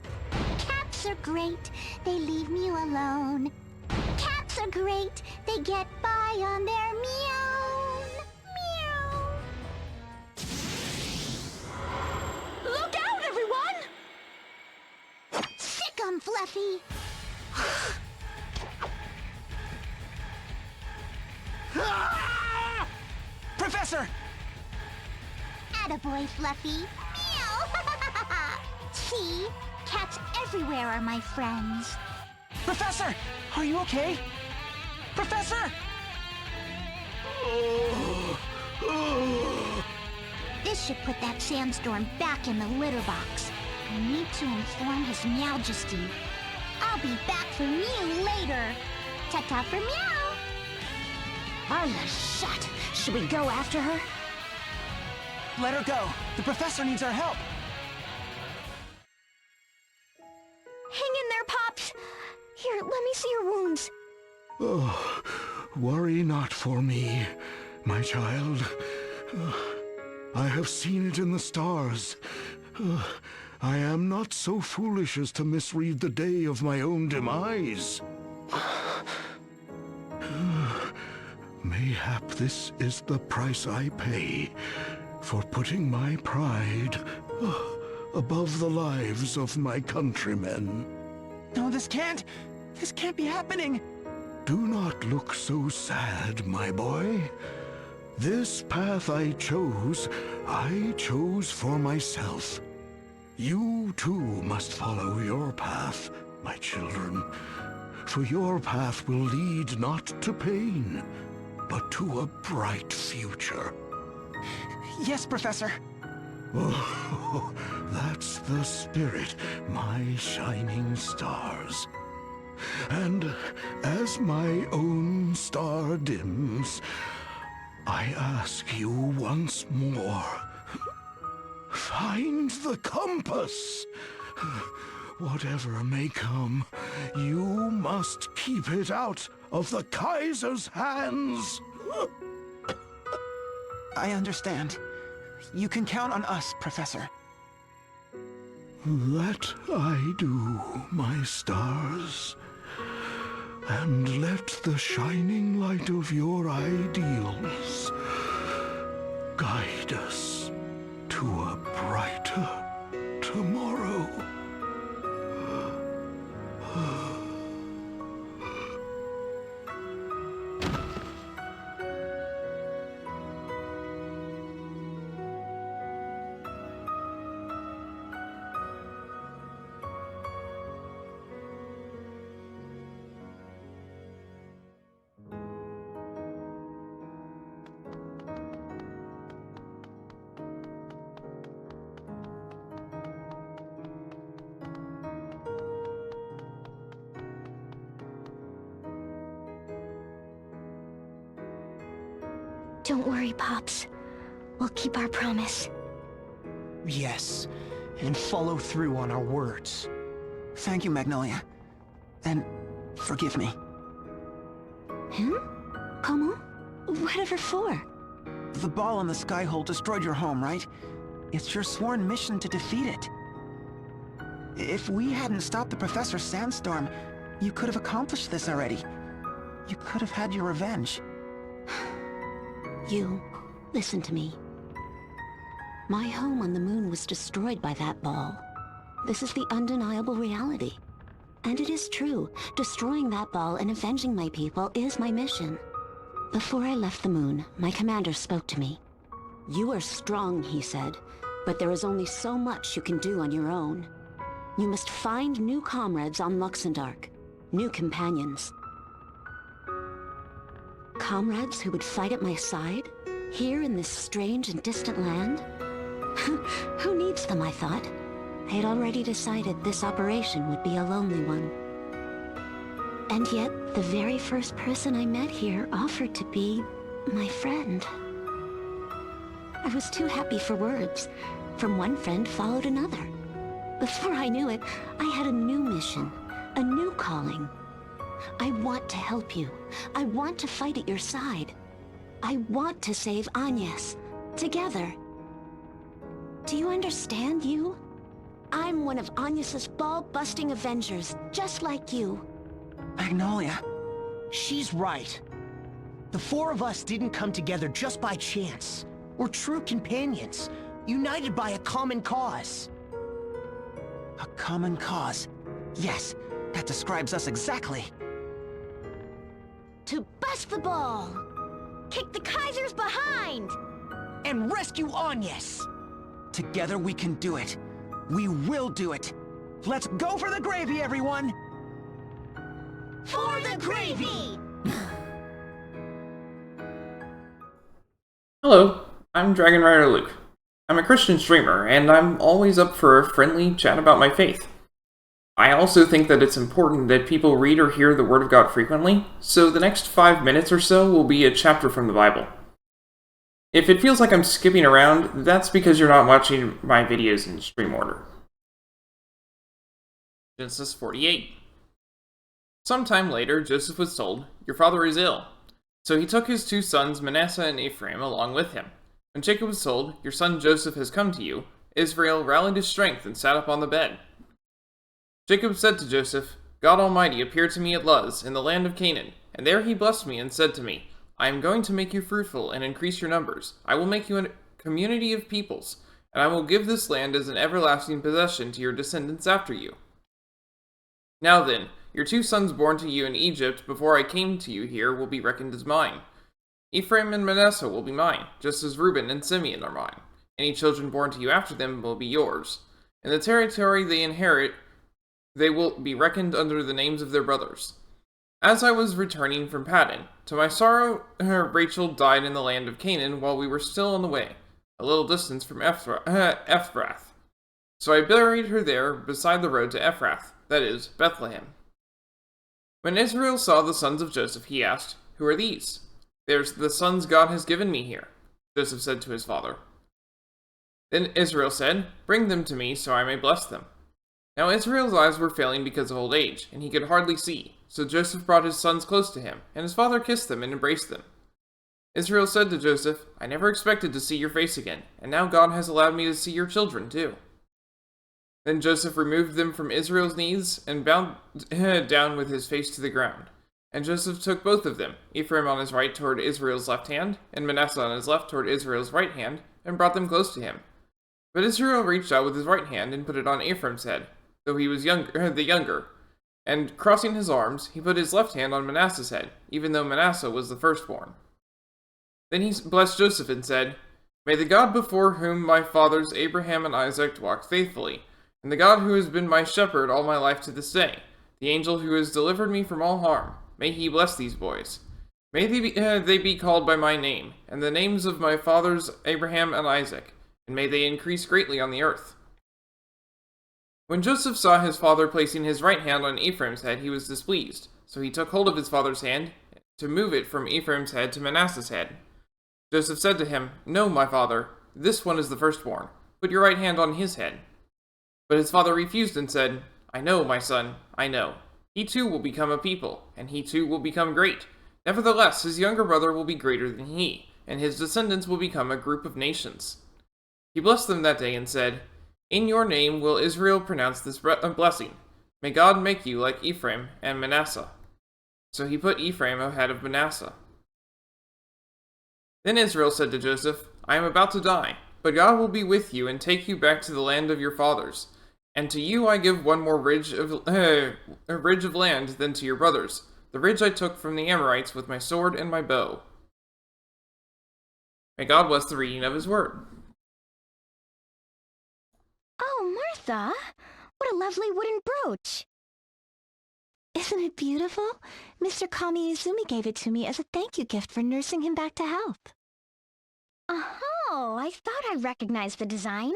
Cats are great. They leave Mew alone. Cats are great. They get by on their meow. Meow. Look out, everyone! Sick 'em, Fluffy. Professor! Attaboy, Fluffy. Meow! See? Cats everywhere are my friends. Professor! Are you okay? Professor! This should put that sandstorm back in the litter box. I need to inform His Meowjesty. I'll be back for Mew later. Ta-ta for Meow. On the shot! Should we go after her? Let her go. The professor needs our help. Hang in there, Pops! Here, let me see your wounds. Oh, worry not for me, my child. I have seen it in the stars. I am not so foolish as to misread the day of my own demise. Mayhap this is the price I pay for putting my pride above the lives of my countrymen. No, this can't be happening. Do not look so sad, my boy. This path I chose for myself. You too must follow your path, my children. For your path will lead not to pain, but to a bright future. Yes, Professor. Oh, that's the spirit, my shining stars. And as my own star dims, I ask you once more, find the compass. Whatever may come, you must keep it out of the Kaiser's hands. I understand. You can count on us, Professor. That I do, my stars. And let the shining light of your ideals guide us to a brighter tomorrow. Don't worry, Pops. We'll keep our promise. Yes, and follow through on our words. Thank you, Magnolia. And forgive me. Him? Comment? Whatever for? The ball in the Skyhole destroyed your home, right? It's your sworn mission to defeat it. If we hadn't stopped the Professor Sandstorm, you could have accomplished this already. You could have had your revenge. You, listen to me. My home on the moon was destroyed by that ball. This is the undeniable reality. And it is true, destroying that ball and avenging my people is my mission. Before I left the moon, my commander spoke to me. You are strong, he said, but there is only so much you can do on your own. You must find new comrades on Luxembourg, new companions. Comrades who would fight at my side, here in this strange and distant land? Who needs them, I thought. I had already decided this operation would be a lonely one. And yet, the very first person I met here offered to be my friend. I was too happy for words. From one friend followed another. Before I knew it, I had a new mission, a new calling. I want to help you. I want to fight at your side. I want to save Agnes. Together. Do you understand, you? I'm one of Agnes's ball-busting Avengers, just like you. Magnolia. She's right. The four of us didn't come together just by chance. We're true companions, united by a common cause. A common cause. Yes, that describes us exactly. To bust the ball! Kick the Kaiser's behind! And rescue Agnes! Together we can do it. We will do it. Let's go for the gravy, everyone! For the gravy! Hello, I'm Dragon Rider Luke. I'm a Christian streamer, and I'm always up for a friendly chat about my faith. I also think that it's important that people read or hear the Word of God frequently, so the next 5 minutes or so will be a chapter from the Bible. If it feels like I'm skipping around, that's because you're not watching my videos in stream order. Genesis 48. Sometime later, Joseph was told, "Your father is ill." So he took his 2 sons, Manasseh and Ephraim, along with him. When Jacob was told, "Your son Joseph has come to you," Israel rallied his strength and sat up on the bed. Jacob said to Joseph, "God Almighty appeared to me at Luz, in the land of Canaan, and there he blessed me and said to me, 'I am going to make you fruitful and increase your numbers. I will make you a community of peoples, and I will give this land as an everlasting possession to your descendants after you.' Now then, your 2 sons born to you in Egypt before I came to you here will be reckoned as mine. Ephraim and Manasseh will be mine, just as Reuben and Simeon are mine. Any children born to you after them will be yours. In the territory they inherit, they will be reckoned under the names of their brothers. As I was returning from Paddan, to my sorrow, Rachel died in the land of Canaan while we were still on the way, a little distance from Ephrath. So I buried her there beside the road to Ephrath, that is, Bethlehem. When Israel saw the sons of Joseph, he asked, 'Who are these?' 'There's the sons God has given me here,' Joseph said to his father. Then Israel said, 'Bring them to me so I may bless them.' Now Israel's eyes were failing because of old age, and he could hardly see. So Joseph brought his sons close to him, and his father kissed them and embraced them. Israel said to Joseph, 'I never expected to see your face again, and now God has allowed me to see your children too.' Then Joseph removed them from Israel's knees and bowed down with his face to the ground. And Joseph took both of them, Ephraim on his right toward Israel's left hand, and Manasseh on his left toward Israel's right hand, and brought them close to him. But Israel reached out with his right hand and put it on Ephraim's head, though he was the younger. And crossing his arms, he put his left hand on Manasseh's head, even though Manasseh was the firstborn. Then he blessed Joseph and said, 'May the God before whom my fathers Abraham and Isaac walked faithfully, and the God who has been my shepherd all my life to this day, the angel who has delivered me from all harm, may he bless these boys. May they be called by my name, and the names of my fathers Abraham and Isaac, and may they increase greatly on the earth.' When Joseph saw his father placing his right hand on Ephraim's head, he was displeased. So he took hold of his father's hand to move it from Ephraim's head to Manasseh's head. Joseph said to him, 'No, my father, this one is the firstborn, Put your right hand on his head." But his father refused and said, "I know, my son, I know. He too will become a people, and he too will become great. Nevertheless, his younger brother will be greater than he, and his descendants will become a group of nations." He blessed them that day and said, "In your name will Israel pronounce this blessing. May God make you like Ephraim and Manasseh." So he put Ephraim ahead of Manasseh. Then Israel said to Joseph, "I am about to die, but God will be with you and take you back to the land of your fathers. And to you I give one more ridge of land than to your brothers, the ridge I took from the Amorites with my sword and my bow." May God bless the reading of his word. Oh, Martha! What a lovely wooden brooch! Isn't it beautiful? Mr. Kamiizumi gave it to me as a thank you gift for nursing him back to health. Oh, I thought I recognized the design.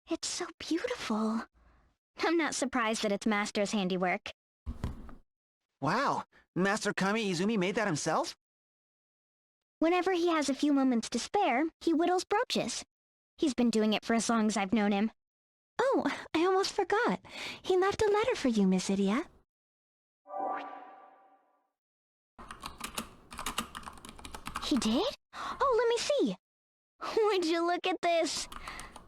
It's so beautiful. I'm not surprised that it's Master's handiwork. Wow, Master Kamiizumi made that himself? Whenever he has a few moments to spare, he whittles brooches. He's been doing it for as long as I've known him. Oh, I almost forgot. He left a letter for you, Miss Idia. He did? Oh, let me see. Would you look at this?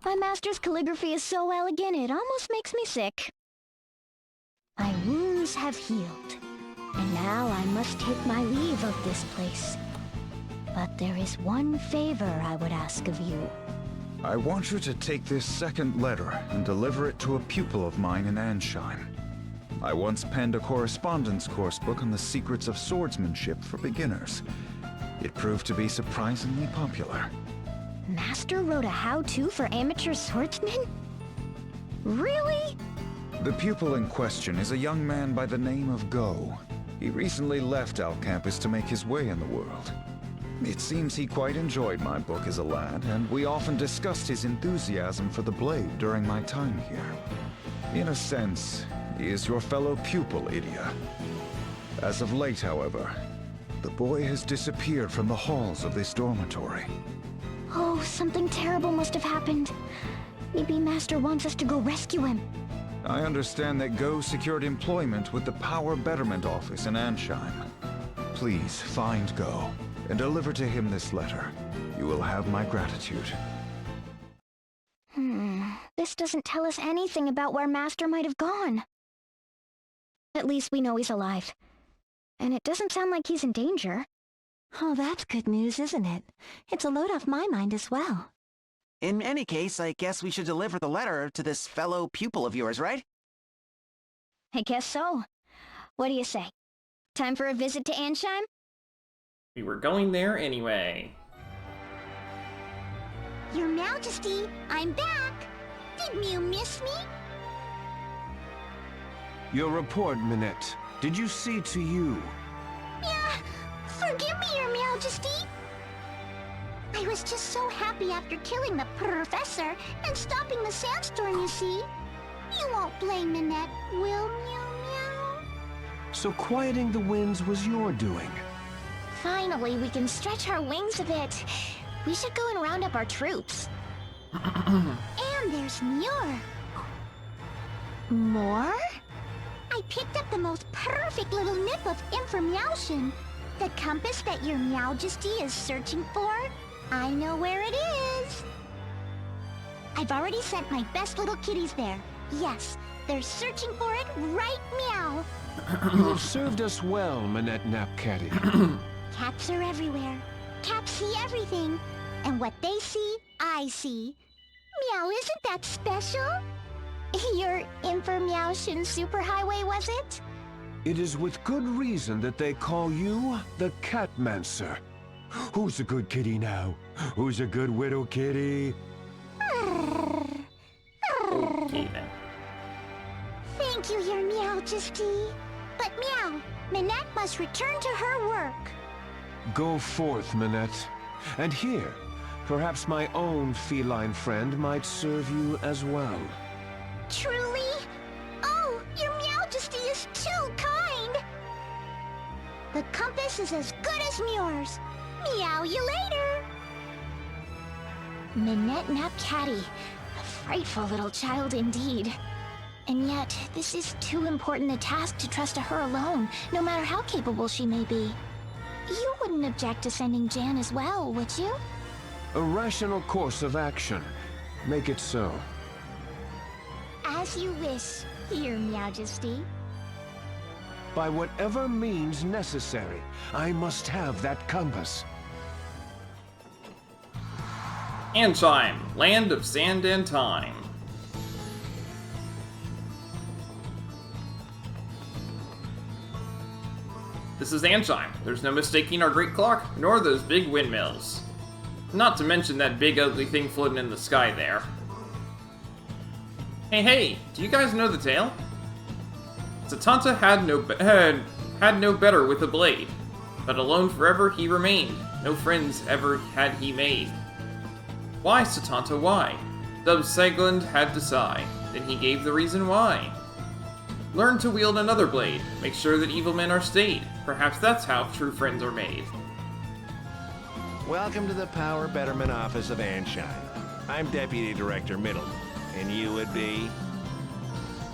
My master's calligraphy is so elegant, it almost makes me sick. My wounds have healed, and now I must take my leave of this place. But there is one favor I would ask of you. I want you to take this second letter and deliver it to a pupil of mine in Ansheim. I once penned a correspondence course book on the secrets of swordsmanship for beginners. It proved to be surprisingly popular. Master wrote a how-to for amateur swordsmen? Really? The pupil in question is a young man by the name of Go. He recently left our campus to make his way in the world. It seems he quite enjoyed my book as a lad, and we often discussed his enthusiasm for the blade during my time here. In a sense, he is your fellow pupil, Idia. As of late, however, the boy has disappeared from the halls of this dormitory. Oh, something terrible must have happened. Maybe Master wants us to go rescue him. I understand that Go secured employment with the Power Betterment Office in Ansheim. Please find Go and deliver to him this letter. You will have my gratitude. This doesn't tell us anything about where Master might have gone. At least we know he's alive. And it doesn't sound like he's in danger. Oh, that's good news, isn't it? It's a load off my mind as well. In any case, I guess we should deliver the letter to this fellow pupil of yours, right? I guess so. What do you say? Time for a visit to Ansheim? We were going there anyway. Your Majesty, I'm back! Didn't you miss me? Your report, Minette. Did you see to you? Yeah, forgive me, Your Majesty. I was just so happy after killing the professor and stopping the sandstorm, you see. You won't blame Minette, will Meow Meow? So quieting the winds was your doing. Finally, we can stretch our wings a bit. We should go and round up our troops. And there's Muir. More? I picked up the most perfect little nip of information. The compass that your Majesty is searching for. I know where it is. I've already sent my best little kitties there. Yes, they're searching for it right meow. You have served us well, Minette Napcatty. Cats are everywhere. Cats see everything. And what they see, I see. Meow, isn't that special? Your information superhighway, was it? It is with good reason that they call you the Catmancer. Who's a good kitty now? Who's a good widow kitty? Okay then. Thank you, Your Majesty. But Meow, Minette must return to her work. Go forth, Minette. And here, perhaps my own feline friend might serve you as well. Truly? Oh, Your Majesty is too kind! The compass is as good as Muir's. Meow you later! Minette Napcatty, frightful little child indeed. And yet, this is too important a task to trust to her alone, no matter how capable she may be. You wouldn't object to sending Jan as well, would you? A rational course of action. Make it so. As you wish, Your Majesty. By whatever means necessary, I must have that compass. Anchime, Land of Sand and Time. This is Anchime. There's no mistaking our great clock, nor those big windmills. Not to mention that big ugly thing floating in the sky there. Hey, do you guys know the tale? Satanta had no better with a blade, but alone forever he remained. No friends ever had he made. Why, Satanta, why? Dub Segland had to sigh. Then he gave the reason why. Learn to wield another blade. Make sure that evil men are stayed. Perhaps that's how true friends are made. Welcome to the Power Betterment Office of Anshine. I'm Deputy Director Middle, and you would be?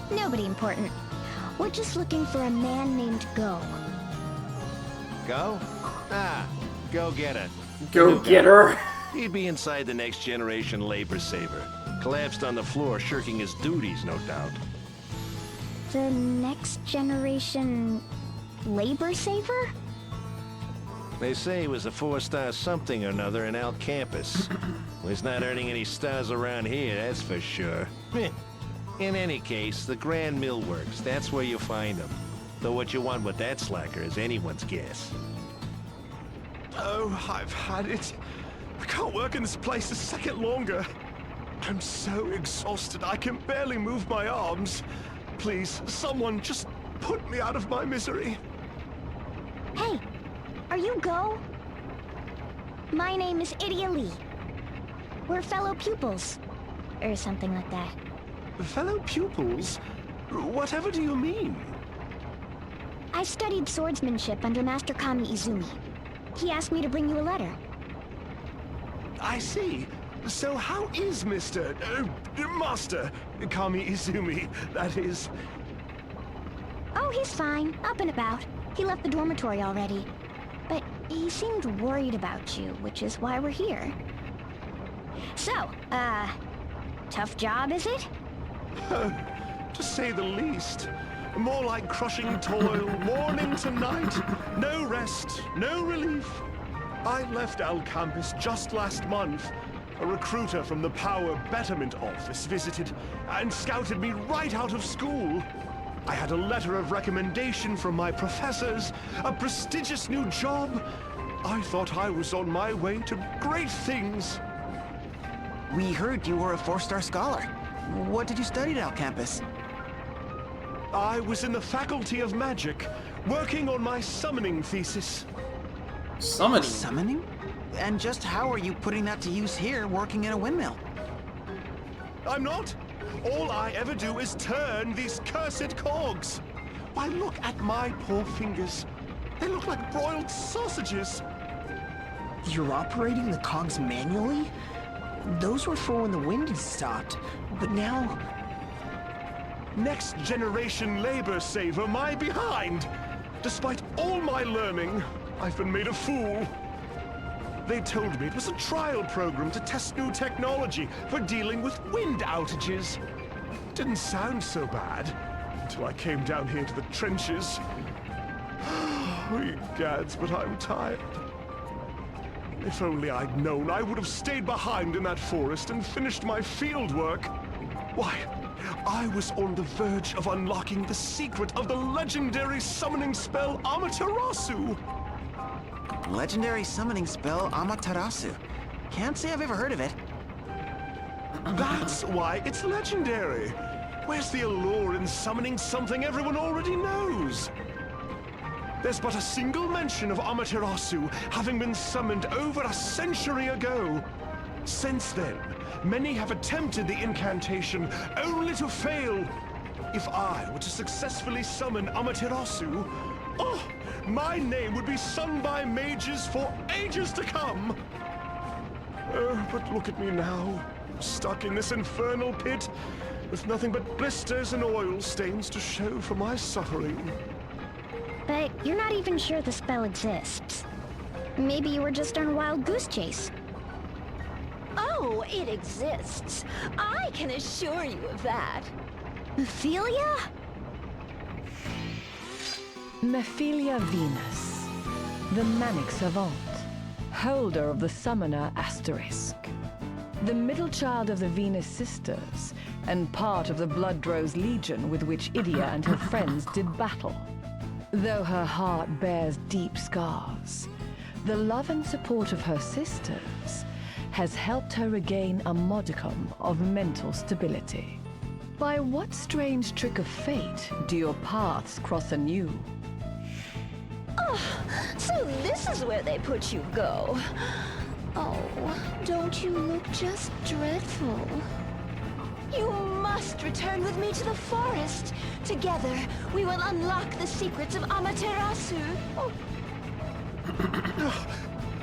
Nobody important. We're just looking for a man named Go. Go? Ah, go get it. Go get her! He'd be inside the next generation labor saver. Collapsed on the floor, shirking his duties, no doubt. The next generation labor saver? They say he was a 4-star something or another in Al Campus. Well, he's not earning any stars around here, that's for sure. In any case, the Grand Mill Works, that's where you find him. Though what you want with that slacker is anyone's guess. Oh, I've had it. I can't work in this place a second longer. I'm so exhausted, I can barely move my arms. Please, someone just put me out of my misery. Hey, are you Go? My name is Idia Lee. We're fellow pupils. Or something like that. Fellow pupils? Whatever do you mean? I studied swordsmanship under Master Kamiizumi. He asked me to bring you a letter. I see. So how is Master Kamiizumi, that is? Oh, he's fine. Up and about. He left the dormitory already. But he seemed worried about you, which is why we're here. So, tough job, is it? To say the least. More like crushing toil, morning to night. No rest, no relief. I left Al Campus just last month. A recruiter from the Power Betterment Office visited and scouted me right out of school. I had a letter of recommendation from my professors, a prestigious new job. I thought I was on my way to great things. We heard you were a 4-star scholar. What did you study at Al Campus? I was in the Faculty of Magic, working on my summoning thesis. Summoning? Summoning? And just how are you putting that to use here, working in a windmill? I'm not. All I ever do is turn these cursed cogs. Why, look at my poor fingers. They look like broiled sausages. You're operating the cogs manually? Those were for when the wind had stopped, but now... Next generation labor saver, my behind. Despite all my learning, I've been made a fool. They told me it was a trial program to test new technology for dealing with wind outages. Didn't sound so bad until I came down here to the trenches. Gads, but I'm tired. If only I'd known, I would have stayed behind in that forest and finished my field work. Why, I was on the verge of unlocking the secret of the legendary summoning spell Amaterasu. Legendary summoning spell Amaterasu. Can't say I've ever heard of it. That's why it's legendary. Where's the allure in summoning something everyone already knows? There's but a single mention of Amaterasu having been summoned over a century ago. Since then, many have attempted the incantation, only to fail. If I were to successfully summon Amaterasu, oh, my name would be sung by mages for ages to come. But look at me now, stuck in this infernal pit, with nothing but blisters and oil stains to show for my suffering. But you're not even sure the spell exists. Maybe you were just on a wild goose chase. Oh, it exists. I can assure you of that. Mephilia? Mephilia Venus, the manic savant, holder of the summoner Asterisk, the middle child of the Venus sisters, and part of the Bloodrose Legion with which Idia and her friends did battle. Though her heart bears deep scars, the love and support of her sisters has helped her regain a modicum of mental stability. By what strange trick of fate do your paths cross anew? Oh, so this is where they put you, Go. Oh, don't you look just dreadful? You must return with me to the forest. Together, we will unlock the secrets of Amaterasu. Oh.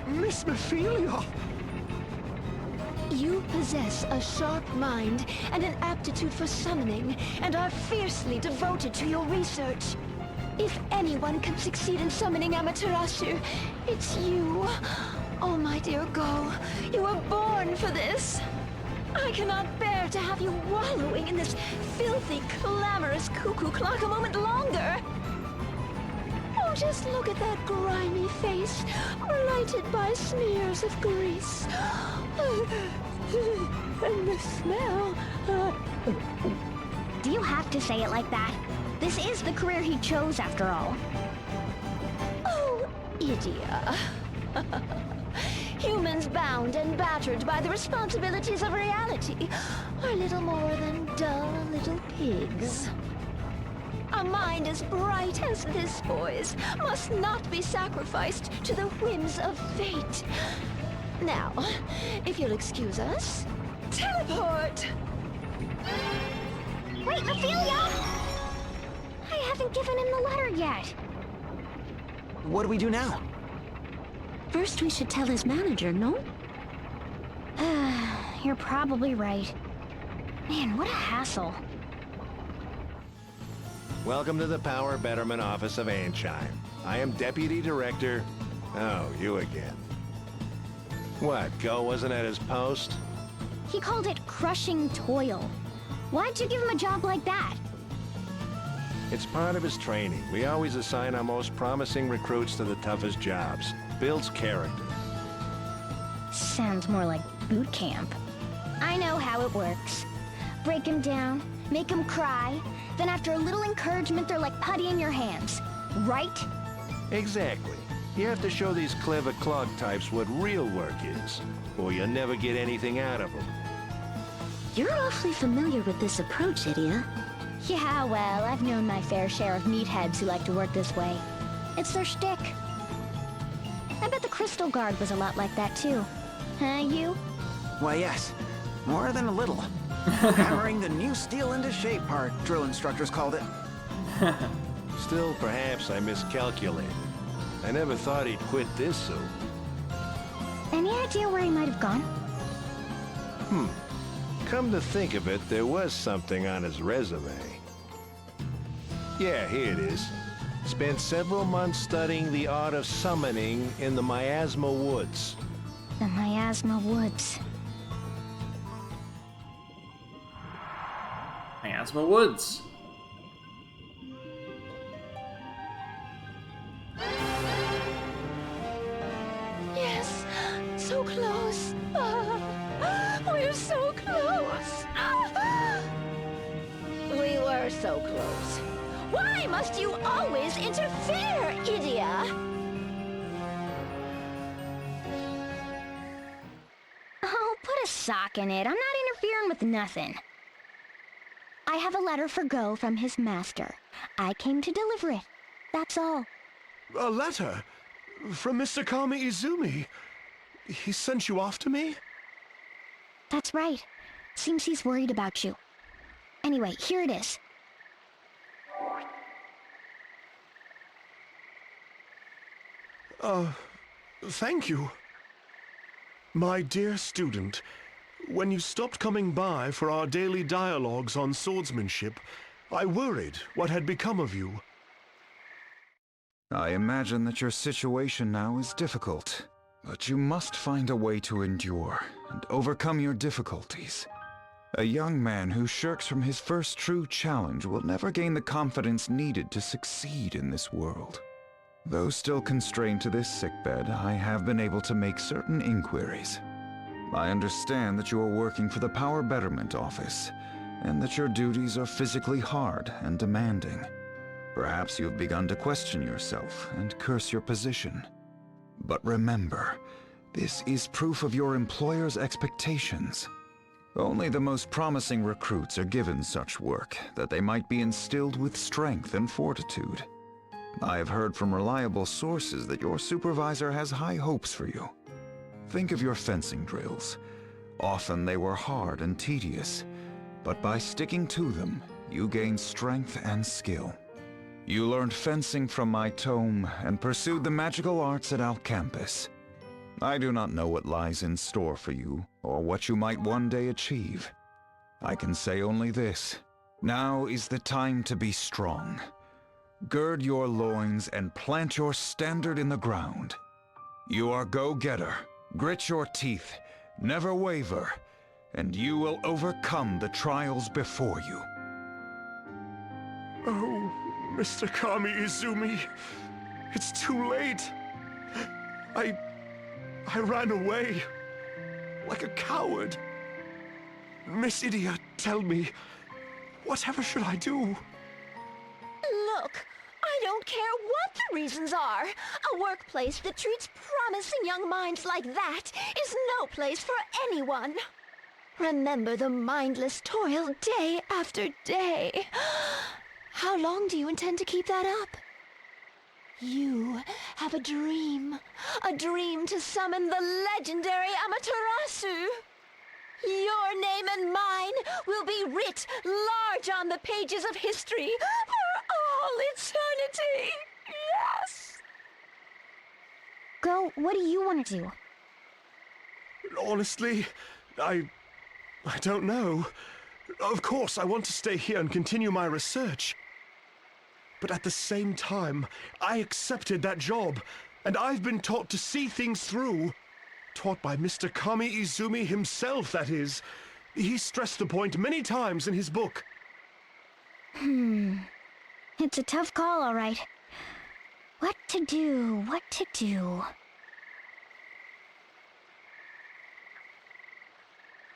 Miss Mephilia! You possess a sharp mind and an aptitude for summoning, and are fiercely devoted to your research. If anyone can succeed in summoning Amaterasu, it's you. Oh, my dear Go, you were born for this. I cannot bear to have you wallowing in this filthy, clamorous cuckoo clock a moment longer. Oh, just look at that grimy face, blighted by smears of grease. And the smell. Do you have to say it like that? This is the career he chose, after all. Oh, Idia. Humans bound and battered by the responsibilities of reality are little more than dull little pigs. A mind as bright as this boy's must not be sacrificed to the whims of fate. Now, if you'll excuse us, teleport! Wait, Mephilia! I haven't given him the letter yet. What do we do now? First, we should tell his manager, no? You're probably right. Man, what a hassle. Welcome to the Power Betterment Office of Anshine. I am Deputy Director... Oh, you again. What, Go wasn't at his post? He called it crushing toil. Why'd you give him a job like that? It's part of his training. We always assign our most promising recruits to the toughest jobs. Builds character. Sounds more like boot camp. I know how it works. Break him down, make him cry, then after a little encouragement they're like putty in your hands. Right? Exactly. You have to show these clever clog types what real work is, or you'll never get anything out of them. You're awfully familiar with this approach, Idia. Yeah, well, I've known my fair share of meatheads who like to work this way. It's their shtick. I bet the Crystal Guard was a lot like that too. Huh, you? Why, yes. More than a little. Hammering the new steel into shape, our drill instructors called it. Still, perhaps I miscalculated. I never thought he'd quit this soon. Any idea where he might have gone? Come to think of it, there was something on his resume. Yeah, here it is. Spent several months studying the art of summoning in the Miasma Woods. The Miasma Woods. Miasma Woods. Yes, so close. We're so close. We were so close. Why must you always interfere, Idia? Oh, put a sock in it. I'm not interfering with nothing. I have a letter for Go from his master. I came to deliver it. That's all. A letter? From Mr. Kamiizumi? He sent you off to me? That's right. Seems he's worried about you. Anyway, here it is. Thank you. My dear student, When you stopped coming by for our daily dialogues on swordsmanship, I worried what had become of you. I imagine that your situation now is difficult, but you must find a way to endure and overcome your difficulties. A young man who shirks from his first true challenge will never gain the confidence needed to succeed in this world. Though still constrained to this sickbed, I have been able to make certain inquiries. I understand that you are working for the Power Betterment Office, and that your duties are physically hard and demanding. Perhaps you have begun to question yourself and curse your position. But remember, this is proof of your employer's expectations. Only the most promising recruits are given such work, that they might be instilled with strength and fortitude. I have heard from reliable sources that your supervisor has high hopes for you. Think of your fencing drills. Often they were hard and tedious, but by sticking to them, you gained strength and skill. You learned fencing from my tome and pursued the magical arts at Campus. I do not know what lies in store for you, or what you might one day achieve. I can say only this: now is the time to be strong. Gird your loins and plant your standard in the ground. You are go-getter. Grit your teeth, never waver, and you will overcome the trials before you. Oh, Mr. Kamiizumi, it's too late. I ran away, like a coward. Miss Idia, tell me, whatever should I do? Look, I don't care what the reasons are. A workplace that treats promising young minds like that is no place for anyone. Remember the mindless toil day after day. How long do you intend to keep that up? You have a dream to summon the legendary Amaterasu. Your name and mine will be writ large on the pages of history for all eternity. Yes! Go, what do you want to do? Honestly, I don't know. Of course, I want to stay here and continue my research. But at the same time, I accepted that job, and I've been taught to see things through. Taught by Mr. Kamiizumi himself, that is. He stressed the point many times in his book. It's a tough call, all right. What to do?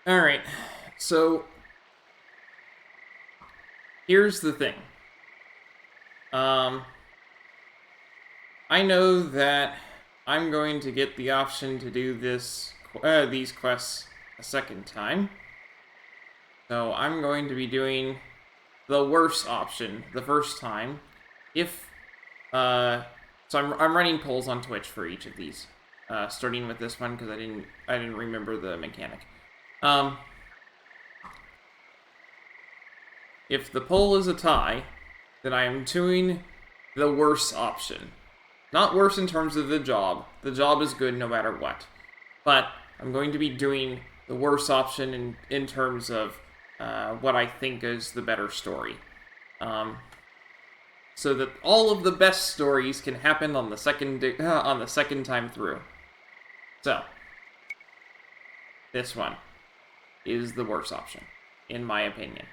Alright, so here's the thing. I know that I'm going to get the option to do these quests a second time. So I'm going to be doing the worst option the first time. So I'm running polls on Twitch for each of these, starting with this one because I didn't remember the mechanic. If the poll is a tie, then I am doing the worst option. Not worse in terms of the job. The job is good no matter what. But I'm going to be doing the worst option in terms of what I think is the better story. So that all of the best stories can happen on the second time through. So, this one is the worst option, in my opinion.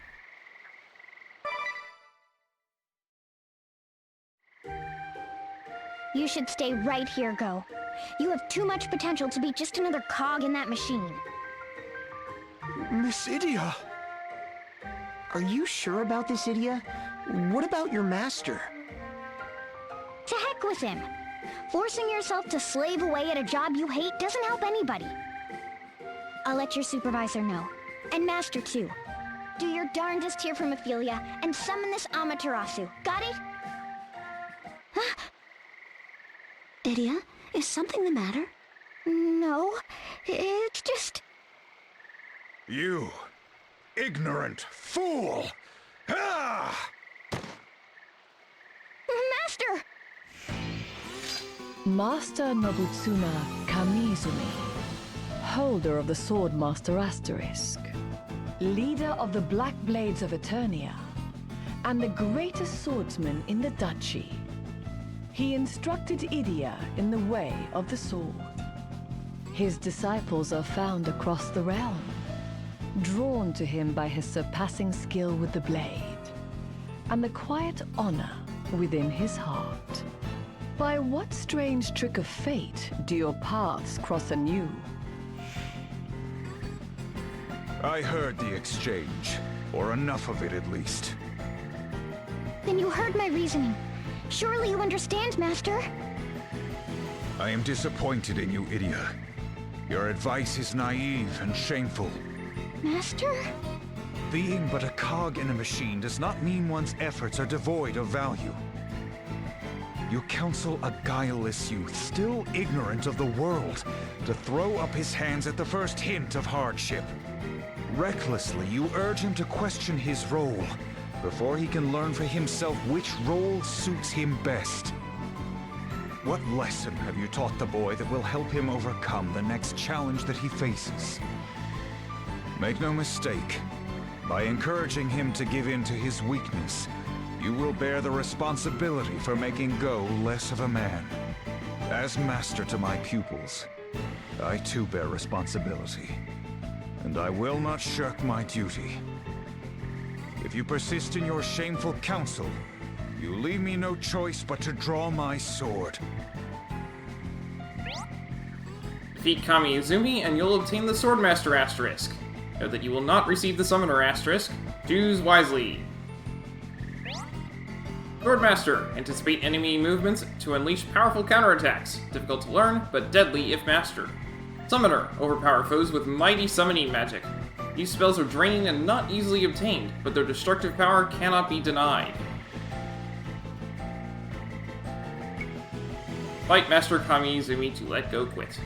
You should stay right here, Go. You have too much potential to be just another cog in that machine. Miss Idia! Are you sure about this, Idia? What about your master? To heck with him. Forcing yourself to slave away at a job you hate doesn't help anybody. I'll let your supervisor know. And master, too. Do your darndest here for Mephilia and summon this Amaterasu. Got it? Huh? Idia, is something the matter? No, it's just... You ignorant fool! Ah! Master! Master Nobutsuna Kamiizumi, holder of the Swordmaster Asterisk, leader of the Black Blades of Eternia, and the greatest swordsman in the Duchy. He instructed Idia in the way of the sword. His disciples are found across the realm, drawn to him by his surpassing skill with the blade, and the quiet honor within his heart. By what strange trick of fate do your paths cross anew? I heard the exchange, or enough of it at least. Then you heard my reasoning. Surely you understand, Master? I am disappointed in you, Idia. Your advice is naive and shameful. Master? Being but a cog in a machine does not mean one's efforts are devoid of value. You counsel a guileless youth, still ignorant of the world, to throw up his hands at the first hint of hardship. Recklessly, you urge him to question his role, before he can learn for himself which role suits him best. What lesson have you taught the boy that will help him overcome the next challenge that he faces? Make no mistake, by encouraging him to give in to his weakness, you will bear the responsibility for making Go less of a man. As master to my pupils, I too bear responsibility, and I will not shirk my duty. If you persist in your shameful counsel, you leave me no choice but to draw my sword. Defeat Kamiizumi and you'll obtain the Swordmaster Asterisk. Note that you will not receive the Summoner Asterisk. Choose wisely. Swordmaster. Anticipate enemy movements to unleash powerful counterattacks. Difficult to learn, but deadly if mastered. Summoner. Overpower foes with mighty summoning magic. These spells are draining and not easily obtained, but their destructive power cannot be denied. Fight Master Kamiizumi to let Go quit.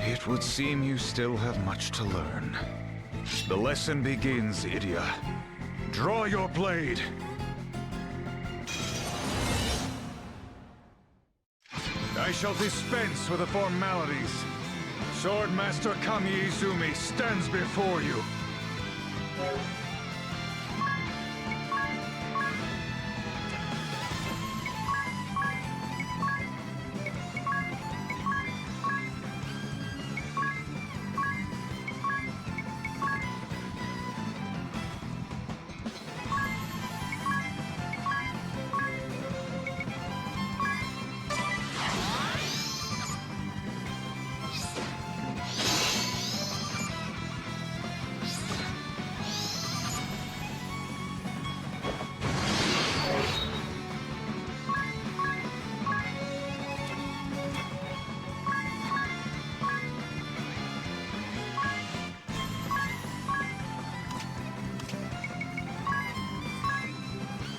It would seem you still have much to learn. The lesson begins, Idia. Draw your blade! I shall dispense with the formalities. Swordmaster Kamiizumi stands before you.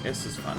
This is fun.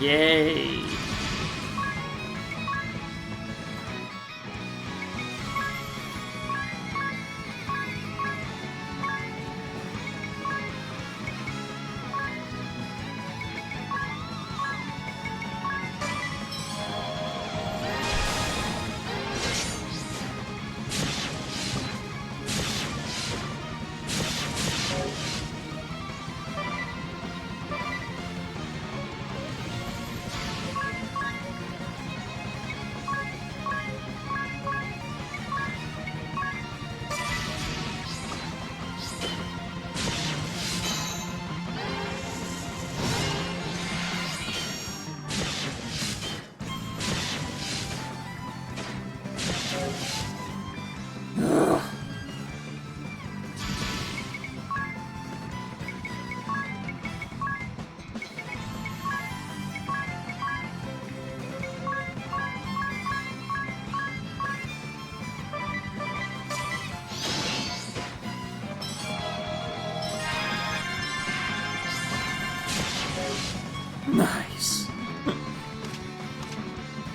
Yay!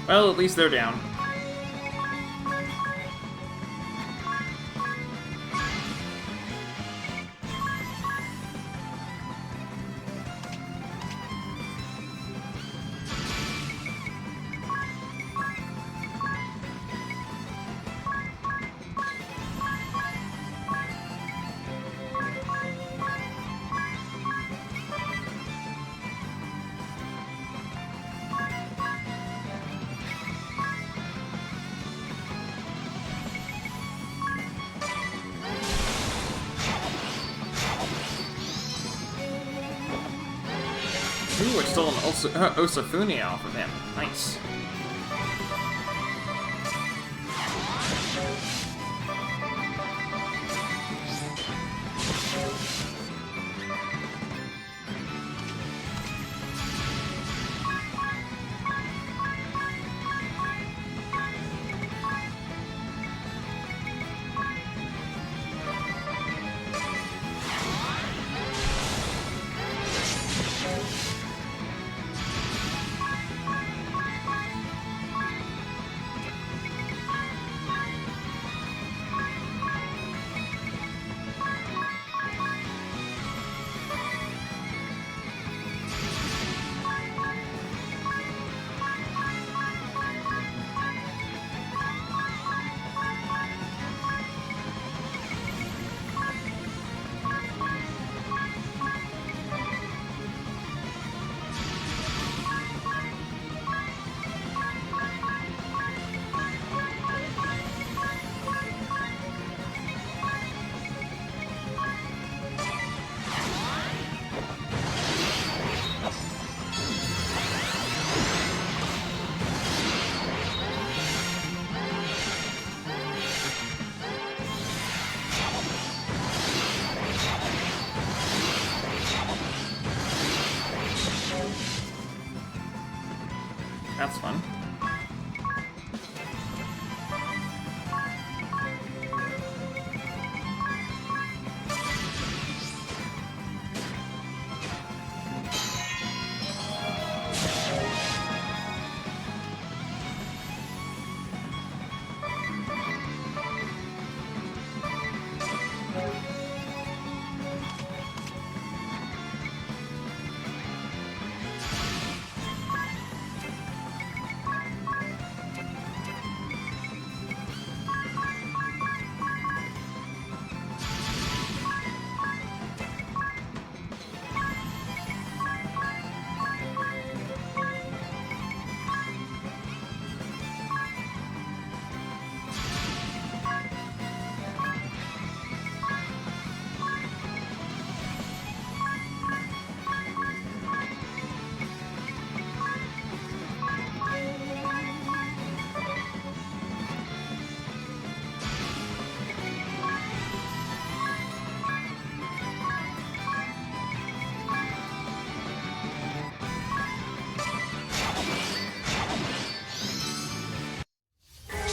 Well, at least they're down. Ooh, we're still an Osafune off of him. Nice. That's fun.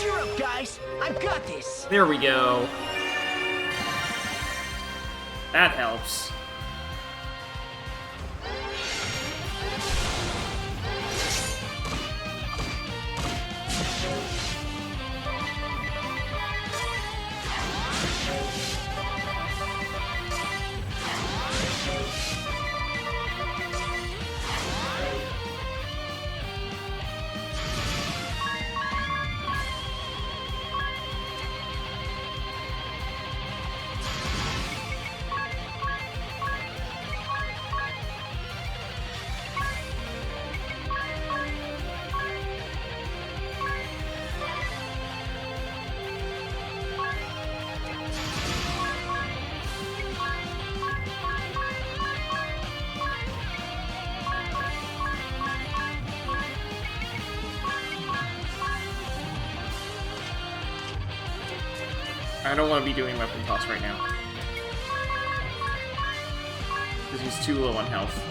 Cheer up, guys! I've got this! There we go. That helps. I don't want to be doing weapon toss right now. Because he's too low on health.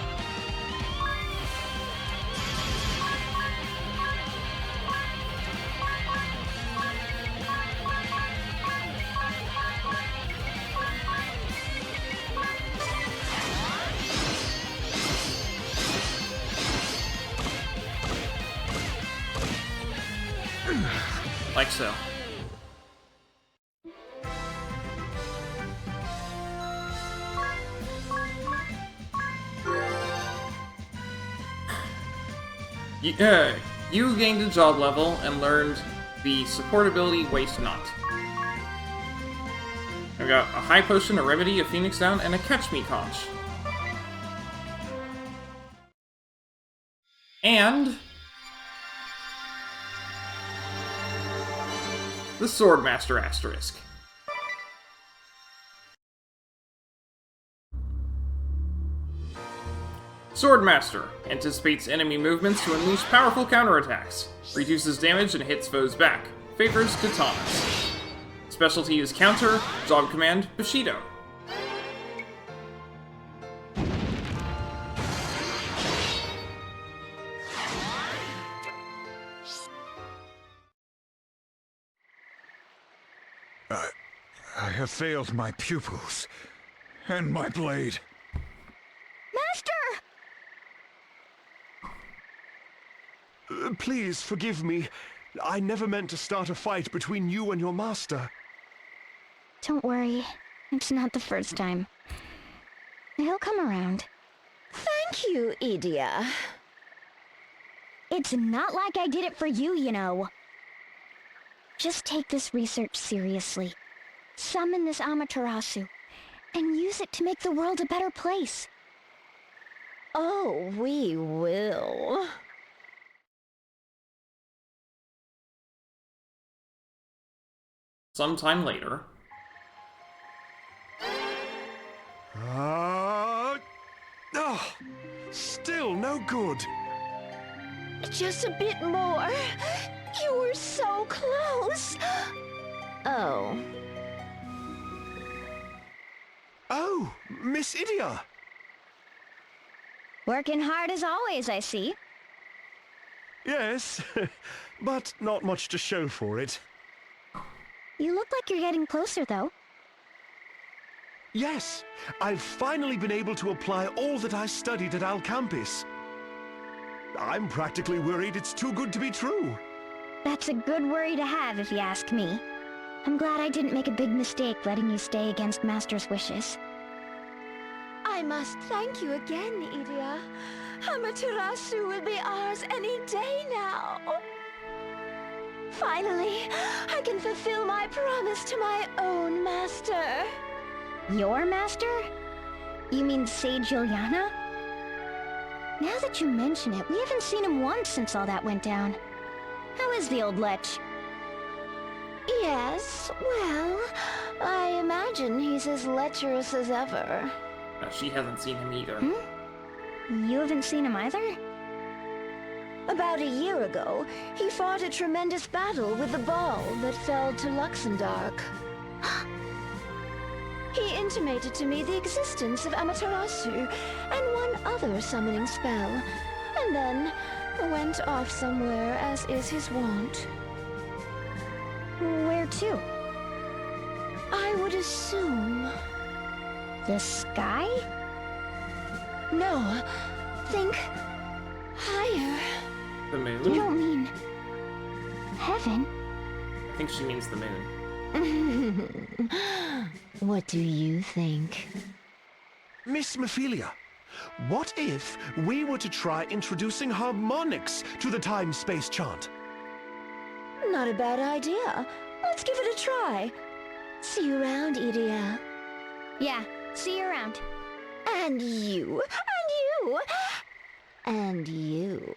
Like so. You gained a job level and learned the support ability Waste Not. I've got a high potion, a remedy, a phoenix down, and a catch me conch. And the Swordmaster asterisk. Swordmaster anticipates enemy movements to unleash powerful counterattacks, reduces damage and hits foes back, favors katanas. Specialty is counter, job command, Bushido. I have failed my pupils and my blade. Master! Please forgive me. I never meant to start a fight between you and your master. Don't worry. It's not the first time. He'll come around. Thank you, Idia. It's not like I did it for you, you know. Just take this research seriously. Summon this Amaterasu, and use it to make the world a better place. Oh, we will. Sometime later. Still no good. Just a bit more. You were so close. Oh. Oh, Miss Idia. Working hard as always, I see. Yes, but not much to show for it. You look like you're getting closer, though. Yes, I've finally been able to apply all that I studied at Alcampis. I'm practically worried it's too good to be true. That's a good worry to have, if you ask me. I'm glad I didn't make a big mistake letting you stay against Master's wishes. I must thank you again, Idia. Amaterasu will be ours any day now. Finally, I can fulfill my promise to my own master. Your master? You mean Sage Juliana? Now that you mention it, we haven't seen him once since all that went down. How is the old lech? Yes, well, I imagine he's as lecherous as ever. She hasn't seen him either. You haven't seen him either? About a year ago, he fought a tremendous battle with the ball that fell to Luxemdark. He intimated to me the existence of Amaterasu and one other summoning spell, and then went off somewhere as is his wont. Where to? I would assume... The sky? No, think higher. The moon? You don't mean... heaven? I think she means the moon. What do you think? Miss Mephilia, what if we were to try introducing harmonics to the time-space chant? Not a bad idea. Let's give it a try. See you around, Idia. Yeah, see you around. And you. And you. And you.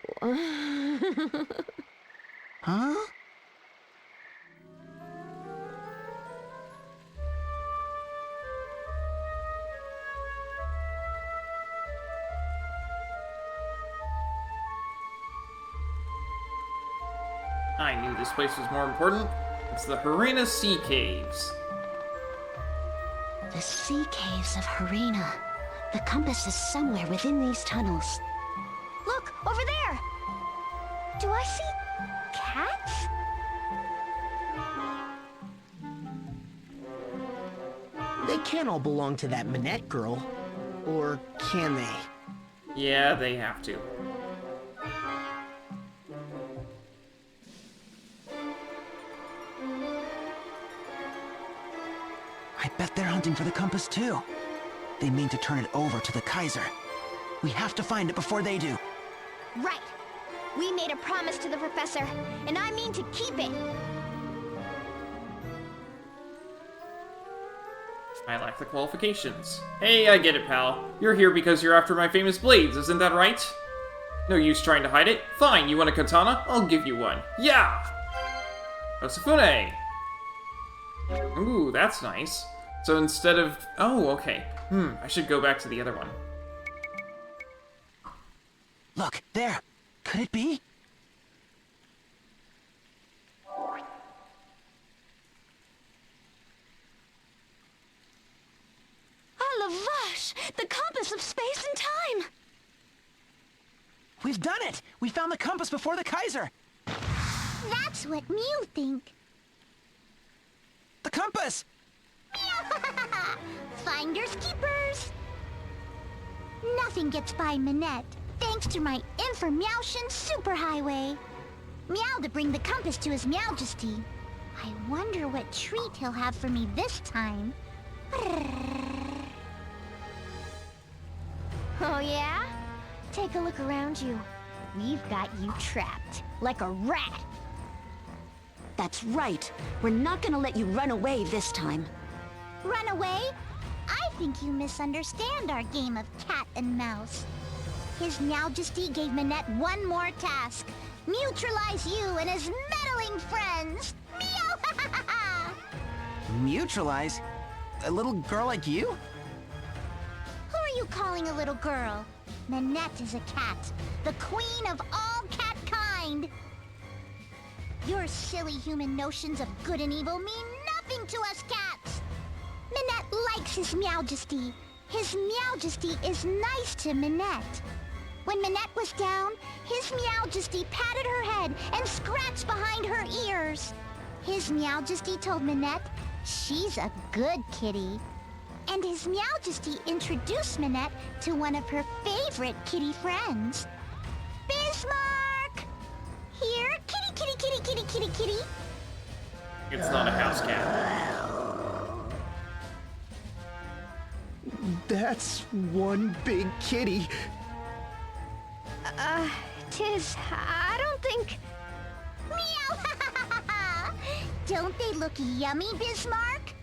Huh? I knew this place was more important. It's the Harena Sea Caves. The Sea Caves of Harena. The compass is somewhere within these tunnels. Look, over there! Do I see cats? They can't all belong to that Manette girl. Or can they? Yeah, they have to. Bet they're hunting for the compass too. They mean to turn it over to the Kaiser. We have to find it before they do. Right. We made a promise to the professor, and I mean to keep it. I lack the qualifications. Hey, I get it, pal. You're here because you're after my famous blades, isn't that right? No use trying to hide it. Fine, you want a katana? I'll give you one. Yeah! Osafune! Ooh, that's nice. So instead of... Oh, okay. I should go back to the other one. Look, there. Could it be? Ah, Lavash! The compass of space and time! We've done it! We found the compass before the Kaiser! That's what Mew think. The compass! Finders keepers. Nothing gets by Minette, thanks to my information superhighway. Meow to bring the compass to His Majesty. I wonder what treat he'll have for me this time. Oh yeah? Take a look around you. We've got you trapped, like a rat. That's right. We're not gonna let you run away this time. Run away? I think you misunderstand our game of cat and mouse. His Majesty gave Minette one more task. Neutralize you and his meddling friends. Meow! Neutralize? A little girl like you? Who are you calling a little girl? Minette is a cat, the queen of all cat kind. Your silly human notions of good and evil mean nothing to us cats. Minette likes His Majesty. His Majesty is nice to Minette. When Minette was down, His Majesty patted her head and scratched behind her ears. His Majesty told Minette she's a good kitty. And His Majesty introduced Minette to one of her favorite kitty friends. Bismarck! Here, kitty, kitty, kitty, kitty, kitty, kitty. It's not a house cat. That's one big kitty. I don't think... Meow! Don't they look yummy, Bismarck?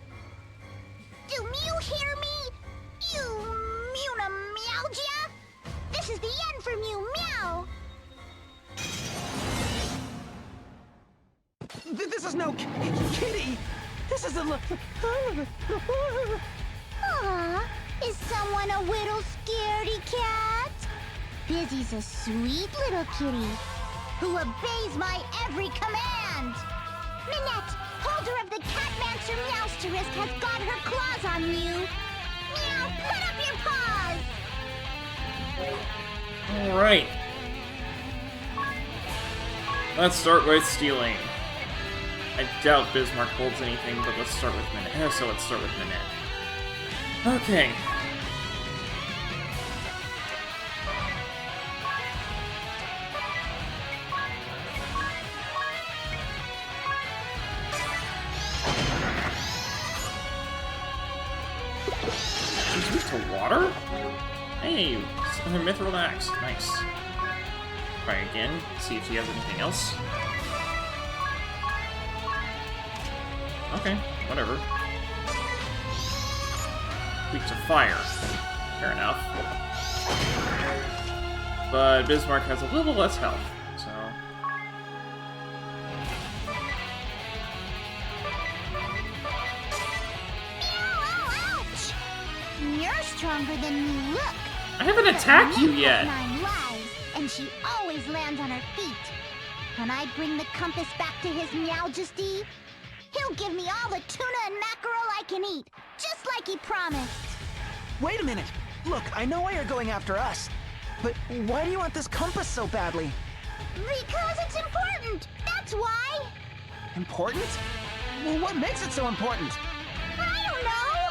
Do Mew hear me? You Mew-na-meowgia? This is the end for Mew Meow! This is no kitty! This is a... Aw, is someone a little scaredy cat? Busy's a sweet little kitty who obeys my every command. Minette, holder of the Catmancer Meowsterisk, has got her claws on you. Meow, put up your paws! Alright. Let's start with stealing. I doubt Bismarck holds anything, but let's start with Minette. So let's start with Minette. Okay. She's used to water? Hey, another mithril axe. Nice. Try again, see if she has anything else. Okay, whatever. Weak to fire. Fair enough. But Bismarck has a little less health, so... Ouch! You're stronger than you look. I haven't attacked you yet! 9 lives, and she always lands on her feet. When I bring the compass back to His Majesty, he'll give me all the tuna and mackerel I can eat, just like he promised. Wait a minute! Look, I know why you're going after us. But why do you want this compass so badly? Because it's important, that's why. Important? Well, what makes it so important? I don't know.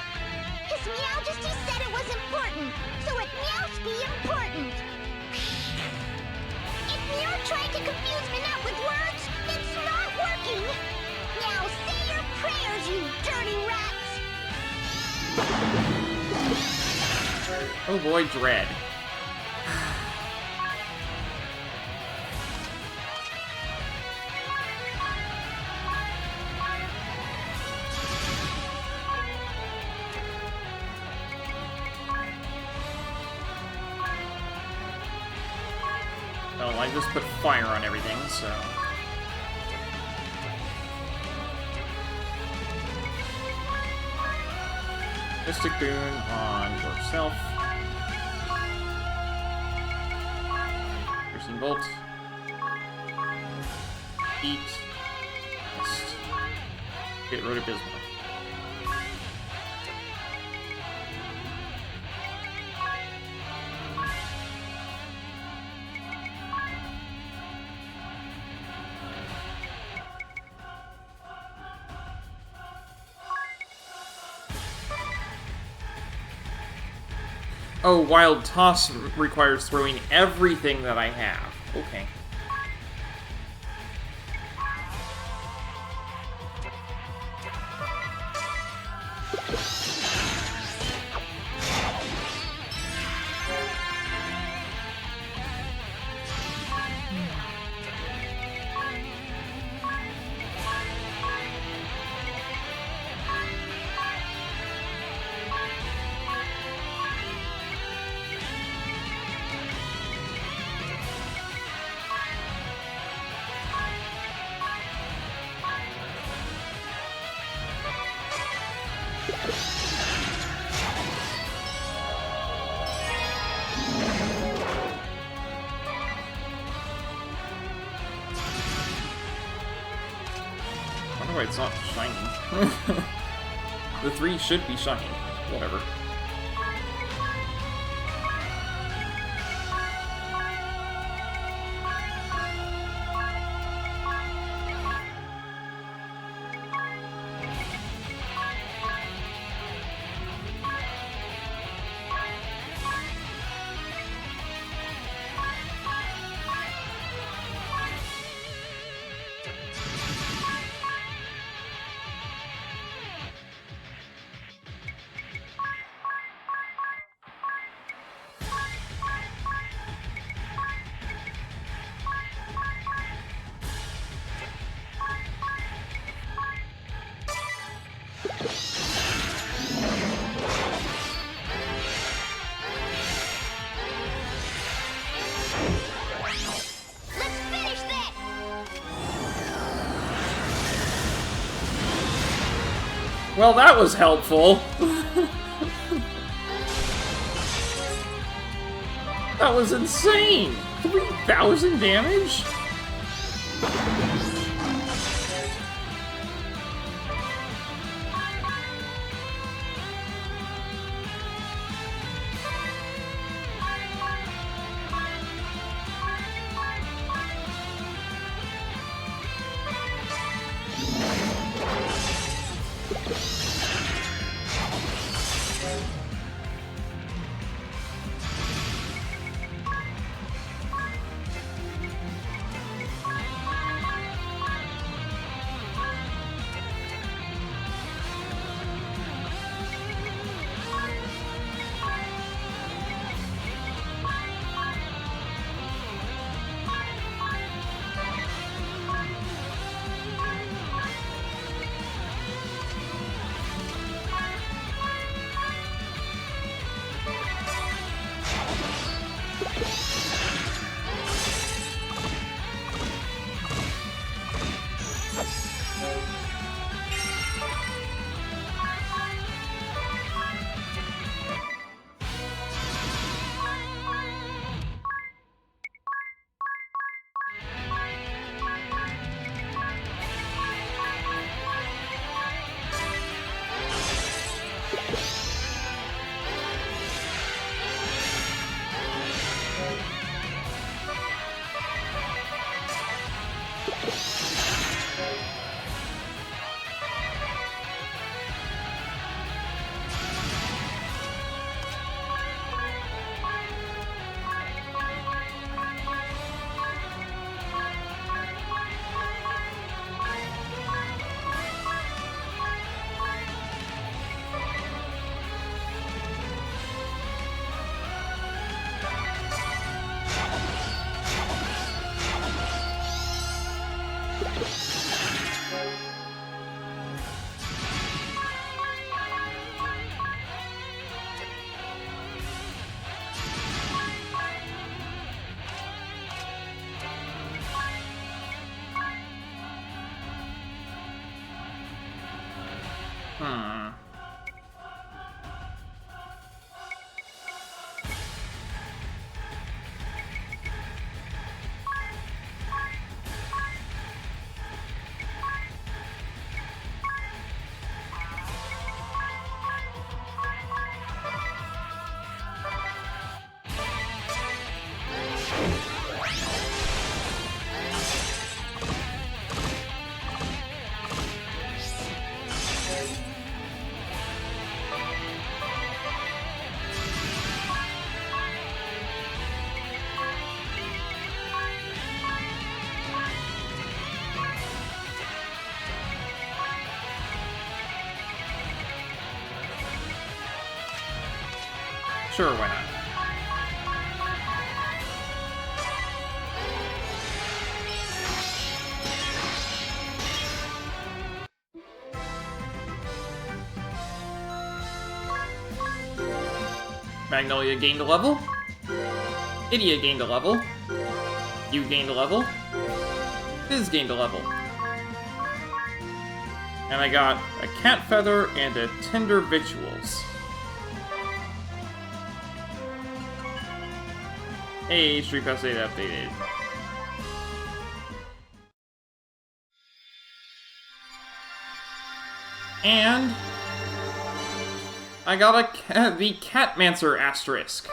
His Majesty said it was important, so it must be important. If you're trying to confuse Minette with words, it's not working. Now say your prayers, you dirty rats! Oh boy, dread. Oh, I just put fire on everything, so... Mystic Boon on yourself. Piercing Bolt. Heat. Mist. Get rid of Bismarck. Oh, Wild Toss requires throwing everything that I have. Okay. Why it's not shining? The 3 should be shining. Whatever. Well, that was helpful. That was insane! 3,000 damage? Sure, why not? Magnolia gained a level. Idia gained a level. You gained a level. Fizz gained a level. And I got a cat feather and a tender victuals. Hey, Street Pass 8 updated. And I got the Catmancer asterisk.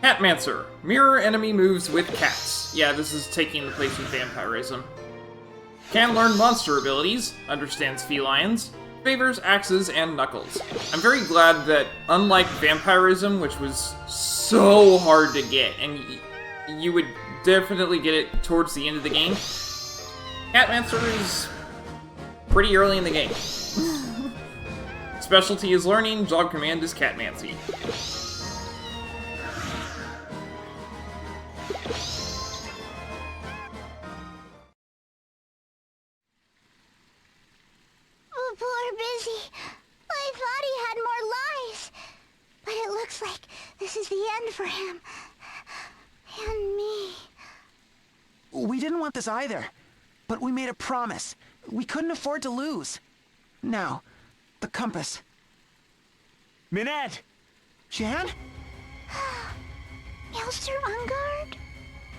Catmancer. Mirror enemy moves with cats. Yeah, this is taking the place of vampirism. Can learn monster abilities, understands felines, favors axes and knuckles. I'm very glad that, unlike vampirism, which was so hard to get, and you would definitely get it towards the end of the game, Catmancer is pretty early in the game. Specialty is learning, job command is Catmancy. Poor Busy. I thought he had more lives. But it looks like this is the end for him. And me. We didn't want this either. But we made a promise. We couldn't afford to lose. Now, the compass. Minette! Jan? Master Ungard?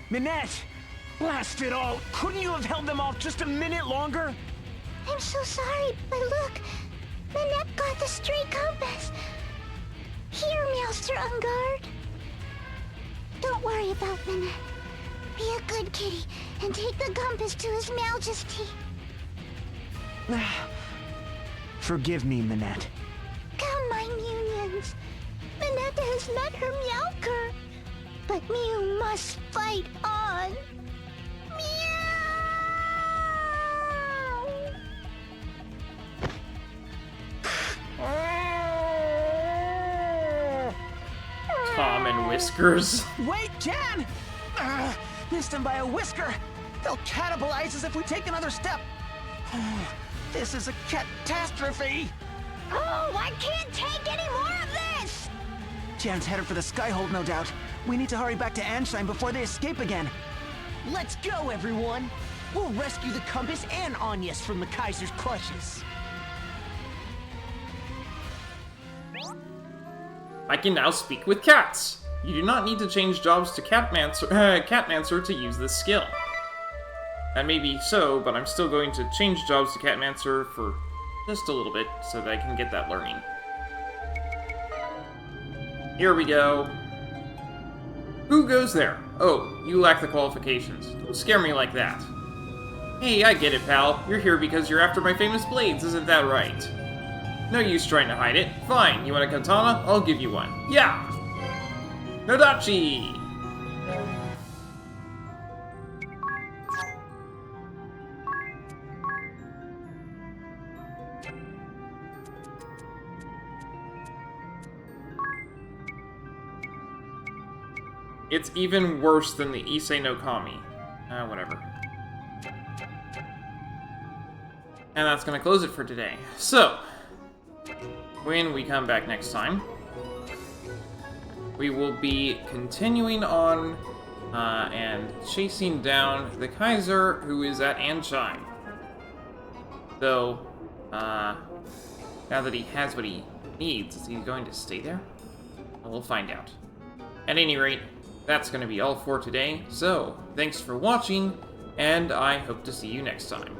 Minette! Blast it all! Couldn't you have held them off just a minute longer? I'm so sorry, but look. Minette got the stray compass. Here, Master Ungard. Don't worry about Minette. Be a good kitty and take the compass to His Majesty. Forgive me, Minette. Come, my minions. Minette has met her Meowker. But Mew must fight on. Tom and Whiskers. Wait, Jan! Missed him by a whisker. They'll cannibalize us if we take another step. This is a catastrophe. Oh, I can't take any more of this! Jan's headed for the Skyhold, no doubt. We need to hurry back to Ansheim before they escape again. Let's go, everyone! We'll rescue the compass and Agnes from the Kaiser's clutches. I can now speak with cats. You do not need to change jobs to Catmancer to use this skill. That may be so, but I'm still going to change jobs to Catmancer for just a little bit so that I can get that learning. Here we go. Who goes there? Oh, you lack the qualifications. Don't scare me like that. Hey, I get it, pal. You're here because you're after my famous blades, isn't that right? No use trying to hide it. Fine, you want a katana? I'll give you one. Yeah! Nodachi! It's even worse than the Issei no Kami. Whatever. And that's gonna close it for today. So, when we come back next time, we will be continuing on and chasing down the Kaiser, who is at Ansheim. Though, now that he has what he needs, is he going to stay there? Well, we'll find out. At any rate, that's going to be all for today, so thanks for watching, and I hope to see you next time.